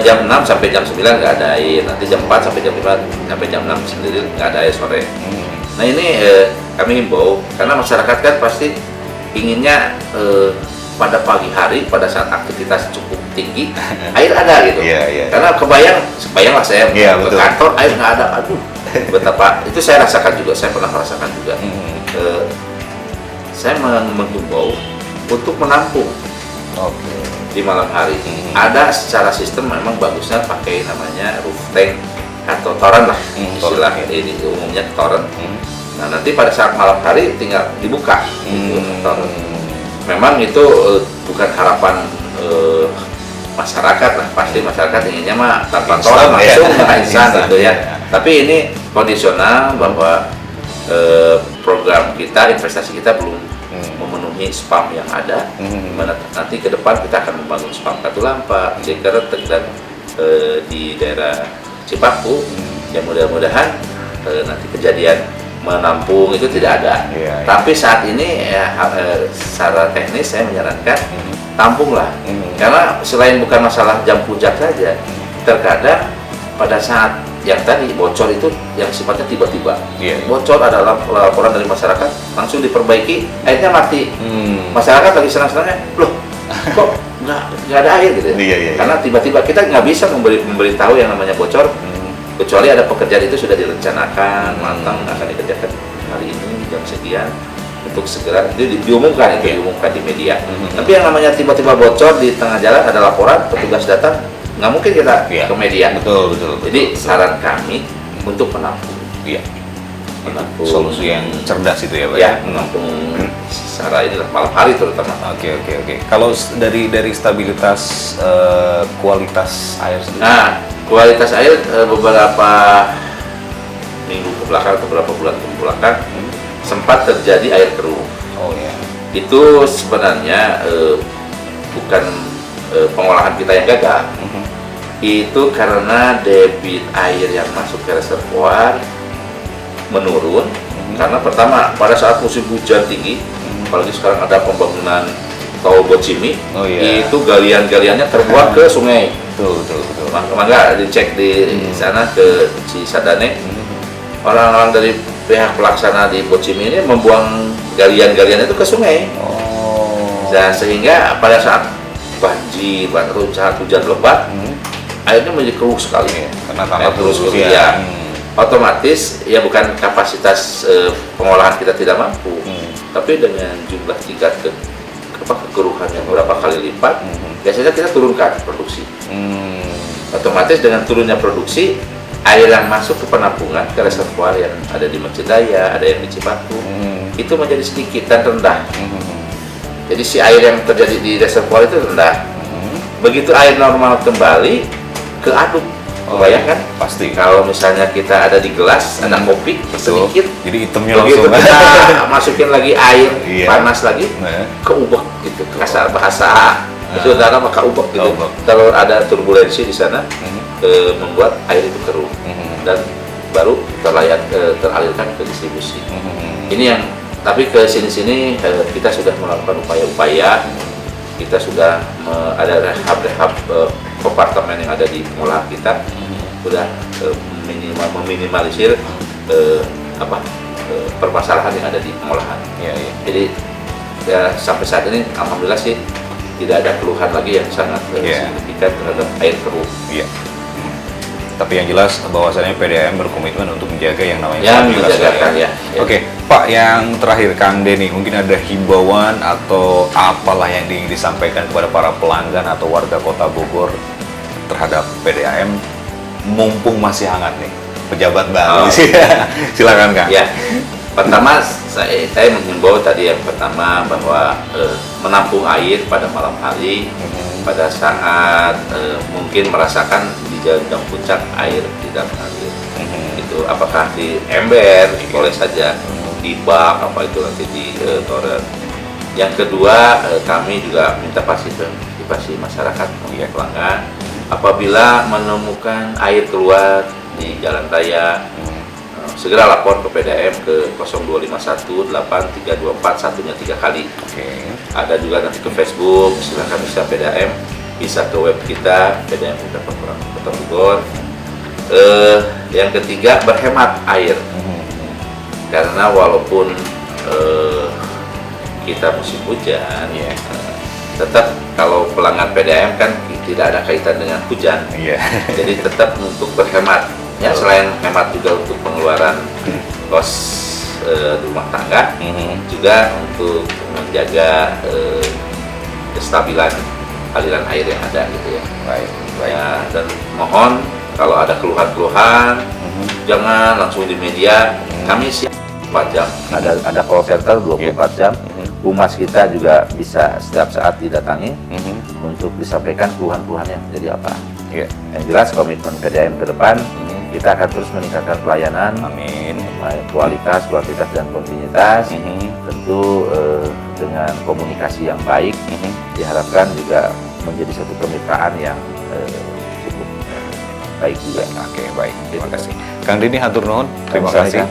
jam 6 sampai jam 9 nggak ada air, nanti jam 4 sampai jam 5 sampai jam 6 sendiri nggak ada air sore. Nah ini kami himbau, karena masyarakat kan pasti inginnya pada pagi hari, pada saat aktivitas cukup tinggi, air ada gitu. Karena kebayanglah saya ke kantor, air nggak ada, aduh betapa, itu saya rasakan juga, saya pernah merasakan juga. Saya menghimbau untuk menampung di malam hari. Ada secara sistem memang bagusnya pakai namanya roof tank atau toren lah, istilah ini umumnya toren. Nah nanti pada saat malam hari tinggal dibuka toren. Memang itu bukan harapan masyarakat lah, pasti masyarakat inginnya mah tanpa toren langsung instan gitu ya. Tapi ini kondisional bahwa program kita, investasi kita belum memenuhi spam yang ada. Dimana nanti ke depan kita akan membangun spam Katulampa, Cikeretek, dan di daerah Cipaku. Ya mudah-mudahan nanti kejadian menampung itu tidak ada. Tapi saat ini secara teknis saya menyarankan tampunglah. Karena selain bukan masalah jam puncak saja, terkadang pada saat yang tadi bocor itu yang sifatnya tiba-tiba. Bocor adalah laporan dari masyarakat, langsung diperbaiki, airnya mati. Masyarakat lagi senang-senangnya, loh kok nggak ada air gitu ya? Karena tiba-tiba kita nggak bisa memberitahu yang namanya bocor, kecuali ada pekerjaan itu sudah direncanakan matang, akan dikerjakan hari ini jam sekian untuk segera diumumkan di media. Tapi yang namanya tiba-tiba bocor di tengah jalan ada laporan, petugas datang, nggak mungkin kita ke media. Betul. Jadi saran kami untuk menampung. Menampung. Solusi yang cerdas itu ya Pak? Menampung secara inilah malam hari terutama. Oke. Kalau dari stabilitas kualitas air sendiri? Nah, kualitas air beberapa minggu ke belakang, beberapa bulan ke belakang sempat terjadi air keruh. Itu sebenarnya bukan pengolahan kita yang gagal. Itu karena debit air yang masuk ke reservoir menurun. Karena pertama pada saat musim hujan tinggi, apalagi sekarang ada pembangunan tol Bocimi, itu galian-galiannya terbuang ke sungai. Betul. Maka dicek di sana ke Cisadane, orang-orang dari pihak pelaksana di Bocimi ini membuang galian-galian itu ke sungai. Oh. Dan sehingga pada saat banjir atau saat hujan lebat, airnya menjadi keruh sekali. Karena tanah terus terus keruh, ya. Otomatis ya bukan kapasitas pengolahan kita tidak mampu, tapi dengan jumlah tingkat kekeruhan yang beberapa kali lipat, biasanya kita turunkan produksi. Otomatis dengan turunnya produksi, air yang masuk ke penampungan ke reservoir yang ada di Masjid Daya, ada yang di Cipatu, itu menjadi sedikit dan rendah. Jadi si air yang terjadi di reservoir itu rendah. Begitu air normal kembali ke aduk, bayangkan? Pasti. Kalau misalnya kita ada di gelas, ada kopi sedikit, jadi hitamnya begitu langsung. kita masukin lagi air Iya. panas lagi, keubek gitu, kasar bahasa saudara maka ubek gitu. Kalau ada turbulensi di sana, membuat air itu keruh dan baru teralirkan ke distribusi. Ini yang tapi ke sini-sini kita sudah melakukan upaya-upaya. Kita sudah ada rehab kompartemen yang ada di pengolahan kita, sudah meminimalisir permasalahan yang ada di pengolahan. Jadi ya, sampai saat ini alhamdulillah sih tidak ada keluhan lagi yang sangat signifikan terhadap air keruh. Tapi yang jelas bahwasannya PDAM berkomitmen untuk menjaga yang namanya menjaga ya. Oke, Pak, yang terakhir Kang Denny, mungkin ada himbauan atau apalah yang ingin disampaikan kepada para pelanggan atau warga Kota Bogor terhadap PDAM mumpung masih hangat nih, pejabat baru. Silakan Kang. Ya. Pertama saya menghimbau tadi yang pertama bahwa menampung air pada malam hari pada saat mungkin merasakan di jalan puncak air tidak mengalir. Itu apakah di ember boleh saja, di bak apa itu nanti di toren. Yang kedua kami juga minta partisipasi masyarakat pelanggan apabila menemukan air keluar di jalan raya, segera lapor ke PDAM ke 0251 8324 satunya 3 kali. Ada juga nanti ke Facebook, silakan bisa PDAM, bisa ke web kita PDAM Kota Bogor. Yang ketiga berhemat air, karena walaupun kita musim hujan, tetap kalau pelanggan PDAM kan tidak ada kaitan dengan hujan, jadi tetap untuk berhemat. Ya, selain hemat juga untuk pengeluaran kos rumah tangga, juga untuk menjaga kestabilan aliran air yang ada gitu ya. Baik. Ya, dan mohon kalau ada keluhan-keluhan jangan langsung di media, kami siap 4 jam. Ada call center 24 jam. Humas kita juga bisa setiap saat didatangi untuk disampaikan keluhan-keluhannya jadi apa. Yang jelas komitmen PDAM ke depan, kita akan terus meningkatkan pelayanan, kualitas dan kontinuitas. Tentu dengan komunikasi yang baik, diharapkan juga menjadi satu kemitraan yang cukup baik juga. Baik, terima kasih. Kang Denny hatur nuhun, terima kasih.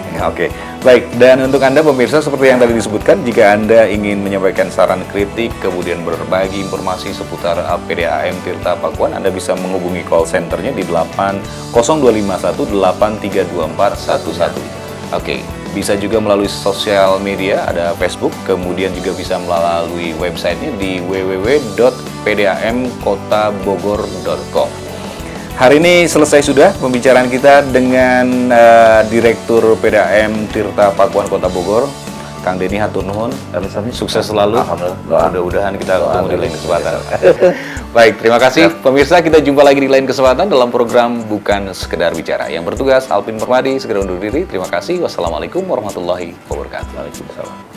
Baik, dan untuk Anda pemirsa seperti yang tadi disebutkan, jika Anda ingin menyampaikan saran kritik, kemudian berbagi informasi seputar PDAM Tirta Pakuan, Anda bisa menghubungi call centernya di 0251 832411. Bisa juga melalui sosial media, ada Facebook, kemudian juga bisa melalui websitenya di www.pdamkotabogor.com. Hari ini selesai sudah pembicaraan kita dengan Direktur PDAM Tirta Pakuan Kota Bogor, Kang Denny hatur nuhun. Sukses selalu. Mudah-mudahan kita ketemu di lain kesempatan. Baik, terima kasih pemirsa. Kita jumpa lagi di lain kesempatan dalam program Bukan Sekedar Bicara. Yang bertugas Alvin Permadi, segera undur diri. Terima kasih. Wassalamualaikum warahmatullahi wabarakatuh. Waalaikumsalam.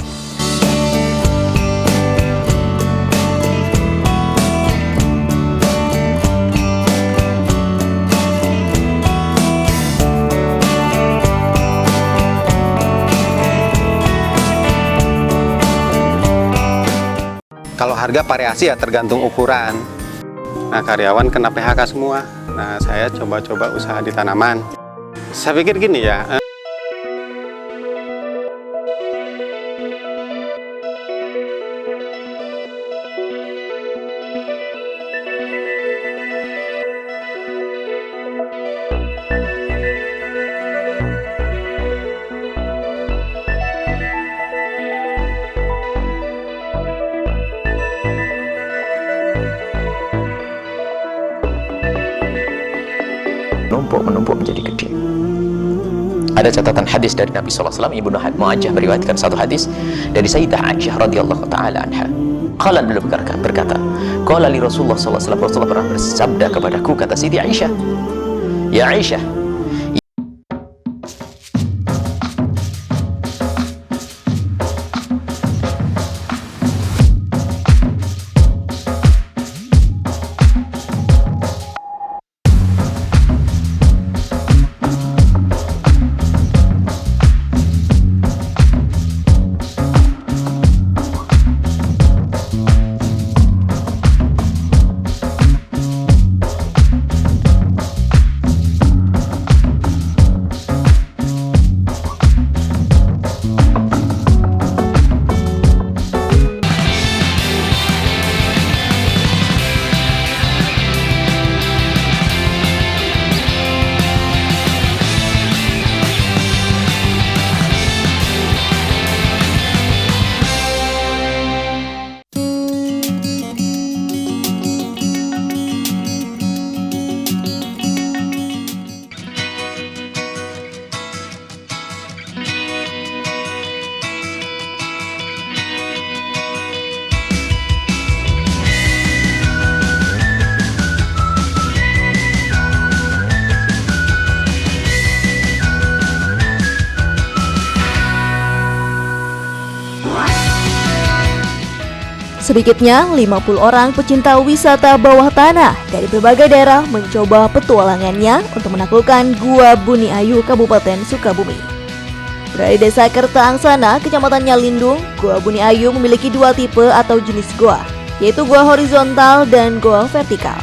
Kalau harga variasi ya tergantung ukuran. Nah, karyawan kena PHK semua. Nah, saya coba-coba usaha di tanaman. Saya pikir gini ya, menumpuk menjadi gede. Ada catatan hadis dari Nabi SAW, Ibnu Muajjah meriwayatkan satu hadis dari Sayyidah Aisyah radhiyallahu taala anha. Qala, beliau berkata, qala li Rasulullah SAW, Rasulullah pernah bersabda kepadaku, kata Siti Aisyah, ya Aisyah, Sedikitnya 50 orang pecinta wisata bawah tanah dari berbagai daerah mencoba petualangannya untuk menaklukkan Gua Buni Ayu, Kabupaten Sukabumi. Berada di Desa Kerta Angsana, Kecamatan Nyalindung, Gua Buni Ayu memiliki dua tipe atau jenis gua, yaitu gua horizontal dan gua vertikal.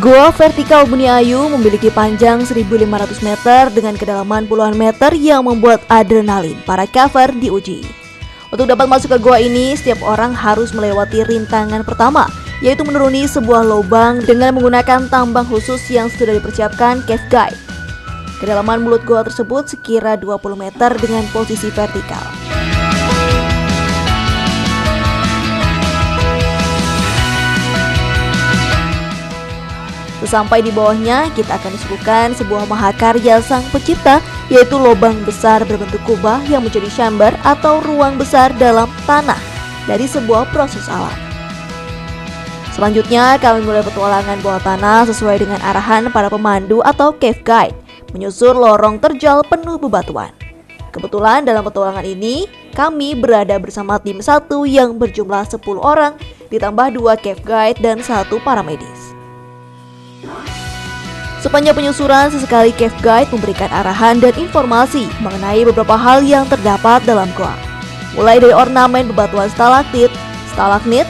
Gua vertikal Buni Ayu memiliki panjang 1.500 meter dengan kedalaman puluhan meter yang membuat adrenalin para caver diuji. Untuk dapat masuk ke gua ini, setiap orang harus melewati rintangan pertama, yaitu menuruni sebuah lubang dengan menggunakan tambang khusus yang sudah dipersiapkan cave guide. Kedalaman mulut gua tersebut sekira 20 meter dengan posisi vertikal. Sesampai di bawahnya, kita akan disuguhkan sebuah mahakarya sang pencipta, yaitu lubang besar berbentuk kubah yang menjadi chamber atau ruang besar dalam tanah dari sebuah proses alam. Selanjutnya, kami mulai petualangan bawah tanah sesuai dengan arahan para pemandu atau cave guide, menyusur lorong terjal penuh bebatuan. Kebetulan dalam petualangan ini, kami berada bersama tim 1 yang berjumlah 10 orang, ditambah 2 cave guide dan 1 paramedis. Sepanjang penyusuran, sesekali cave guide memberikan arahan dan informasi mengenai beberapa hal yang terdapat dalam gua. Mulai dari ornamen bebatuan stalaktit, stalagmit,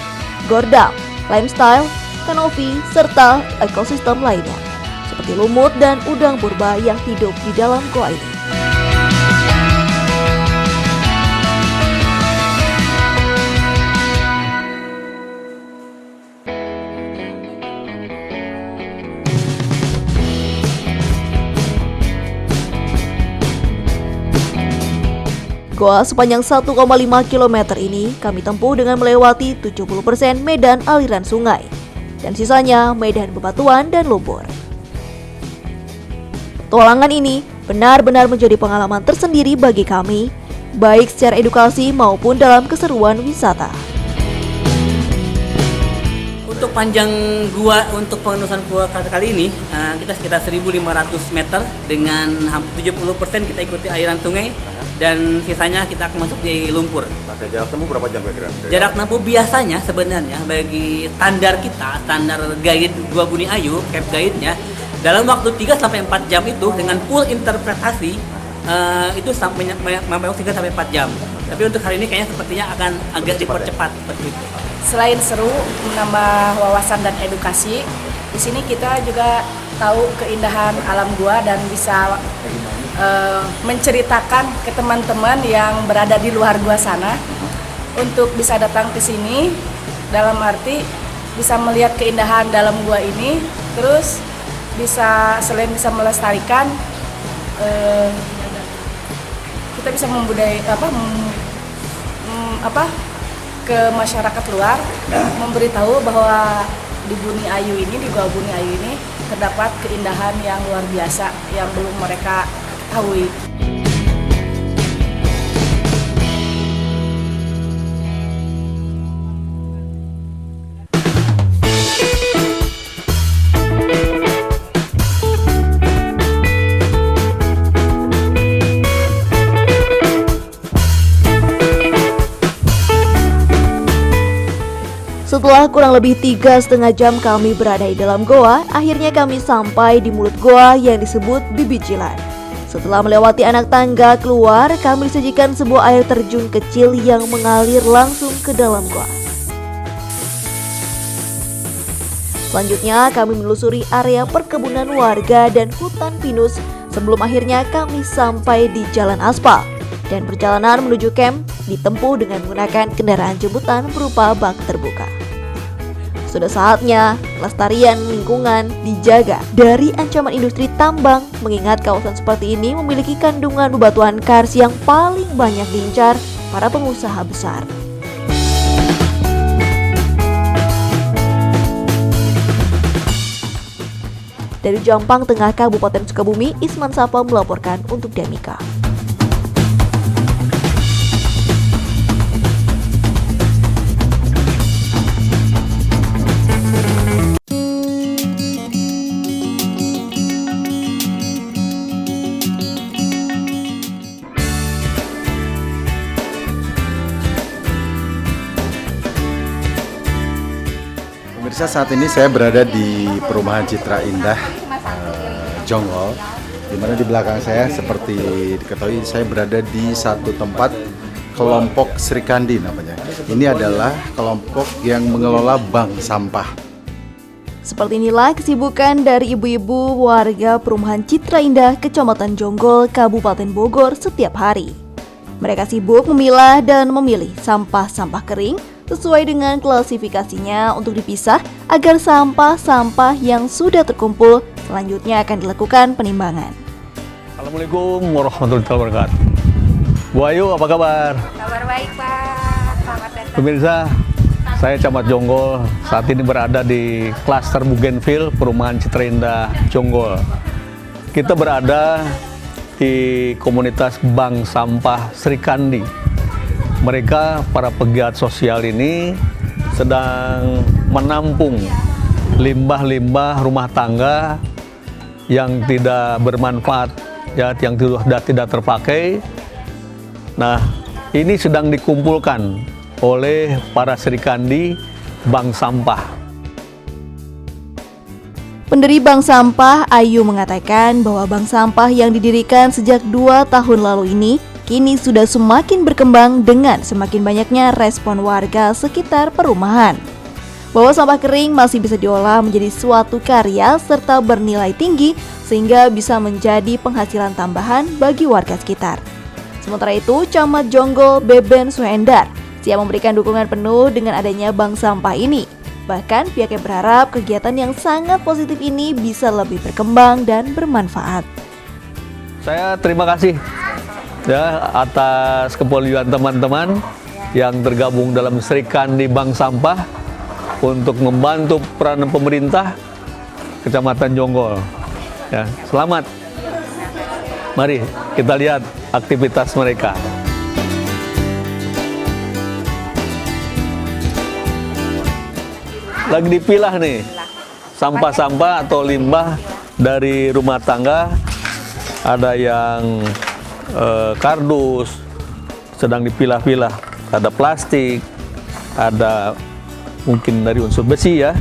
gordam, limestone, kanopi, serta ekosistem lainnya, seperti lumut dan udang purba yang hidup di dalam gua ini. Goa sepanjang 1,5 km ini kami tempuh dengan melewati 70% medan aliran sungai dan sisanya medan bebatuan dan lumpur. Petualangan ini benar-benar menjadi pengalaman tersendiri bagi kami, baik secara edukasi maupun dalam keseruan wisata. Untuk panjang gua untuk pengenusan gua kali ini kita sekitar 1.500 meter dengan hampir 70% kita ikuti aliran sungai dan sisanya kita akan masuk di lumpur. Jarak tempuh berapa jam kira-kira? Jarak tempuh biasanya sebenarnya bagi standar kita, standar guide Gua Buni Ayu, cave guide-nya, dalam waktu 3-4 jam itu dengan full interpretasi itu sampai 3-4 jam. Tapi untuk hari ini kayaknya sepertinya akan agak dipercepat seperti itu. Selain seru, menambah wawasan dan edukasi, di sini kita juga tahu keindahan alam gua dan bisa menceritakan ke teman-teman yang berada di luar gua sana untuk bisa datang ke sini, dalam arti bisa melihat keindahan dalam gua ini, terus bisa selain bisa melestarikan, kita bisa ke masyarakat luar, memberitahu bahwa di Buni Ayu ini, di Gua Buni Ayu ini terdapat keindahan yang luar biasa yang belum mereka ketahui. Setelah kurang lebih 3,5 jam kami berada di dalam goa, akhirnya kami sampai di mulut goa yang disebut Bibicilan. Setelah melewati anak tangga keluar, kami disajikan sebuah air terjun kecil yang mengalir langsung ke dalam goa. Selanjutnya kami menelusuri area perkebunan warga dan hutan pinus sebelum akhirnya kami sampai di jalan aspal. Dan perjalanan menuju camp ditempuh dengan menggunakan kendaraan jemputan berupa bak terbuka. Sudah saatnya kelestarian lingkungan dijaga dari ancaman industri tambang, mengingat kawasan seperti ini memiliki kandungan bebatuan kars yang paling banyak diincar para pengusaha besar. Dari Jampang Tengah, Kabupaten Sukabumi, Isman Sapa melaporkan untuk Demika. Pemirsa, saat ini saya berada di perumahan Citra Indah Jonggol, di mana di belakang saya seperti diketahui saya berada di satu tempat kelompok Srikandi namanya. Ini adalah kelompok yang mengelola bank sampah. Seperti inilah kesibukan dari ibu-ibu warga perumahan Citra Indah, Kecamatan Jonggol, Kabupaten Bogor setiap hari. Mereka sibuk memilah dan memilih sampah-sampah kering sesuai dengan klasifikasinya untuk dipisah agar sampah-sampah yang sudah terkumpul selanjutnya akan dilakukan penimbangan. Assalamualaikum warahmatullahi wabarakatuh. Bu Ayu, apa kabar? Kabar baik, Pak. Selamat datang. Pemirsa, saya Camat Jonggol, saat ini berada di klaster Bougainville, perumahan Citra Indah Jonggol. Kita berada di komunitas Bank Sampah Srikandi. Mereka, para pegiat sosial ini, sedang menampung limbah-limbah rumah tangga yang tidak bermanfaat, ya, yang sudah tidak terpakai. Nah, ini sedang dikumpulkan oleh para Srikandi Bank Sampah. Pendiri Bank Sampah, Ayu, mengatakan bahwa bank sampah yang didirikan sejak 2 tahun lalu ini kini sudah semakin berkembang dengan semakin banyaknya respon warga sekitar perumahan. Bahwa sampah kering masih bisa diolah menjadi suatu karya serta bernilai tinggi sehingga bisa menjadi penghasilan tambahan bagi warga sekitar. Sementara itu, Camat Jonggol Beben Suhendar siap memberikan dukungan penuh dengan adanya bank sampah ini. Bahkan pihaknya berharap kegiatan yang sangat positif ini bisa lebih berkembang dan bermanfaat. Saya terima kasih ya atas kepedulian teman-teman yang tergabung dalam Srikandi Bank Sampah untuk membantu peran pemerintah Kecamatan Jonggol. Ya, selamat. Mari kita lihat aktivitas mereka. Lagi dipilah nih sampah-sampah atau limbah dari rumah tangga. Ada yang kardus sedang dipilah-pilah, ada plastik, ada mungkin dari unsur besi ya,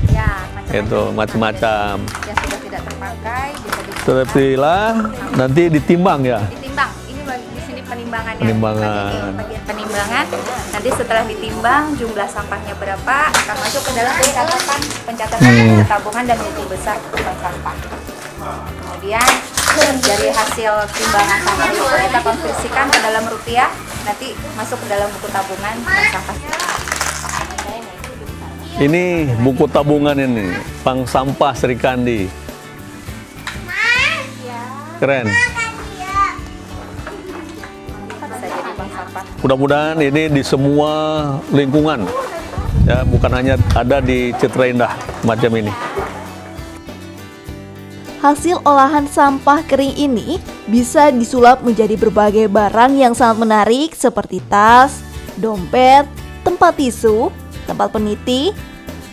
itu macam-macam. Yang sudah tidak terpakai bisa terpilah, nanti ditimbang ya. ditimbang. Ini di sini penimbangannya. Penimbangan. Bagian penimbangan. Nanti setelah ditimbang jumlah sampahnya berapa akan masuk ke dalam pencatatan tabungan dan buku besar bank sampah. Kemudian dari hasil timbangan sampah itu kita konversikan ke dalam rupiah, nanti masuk ke dalam buku tabungan bank sampah. Ini buku tabungan ini, Bank Sampah Srikandi. Keren. Mudah-mudahan ini di semua lingkungan, ya, bukan hanya ada di Citra Indah macam ini. hasil olahan sampah kering ini bisa disulap menjadi berbagai barang yang sangat menarik seperti tas, dompet, tempat tisu, tempat peniti,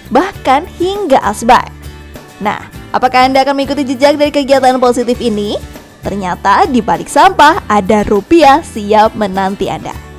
bahkan hingga asbak. Nah, apakah Anda akan mengikuti jejak dari kegiatan positif ini? Ternyata di balik sampah ada rupiah siap menanti Anda.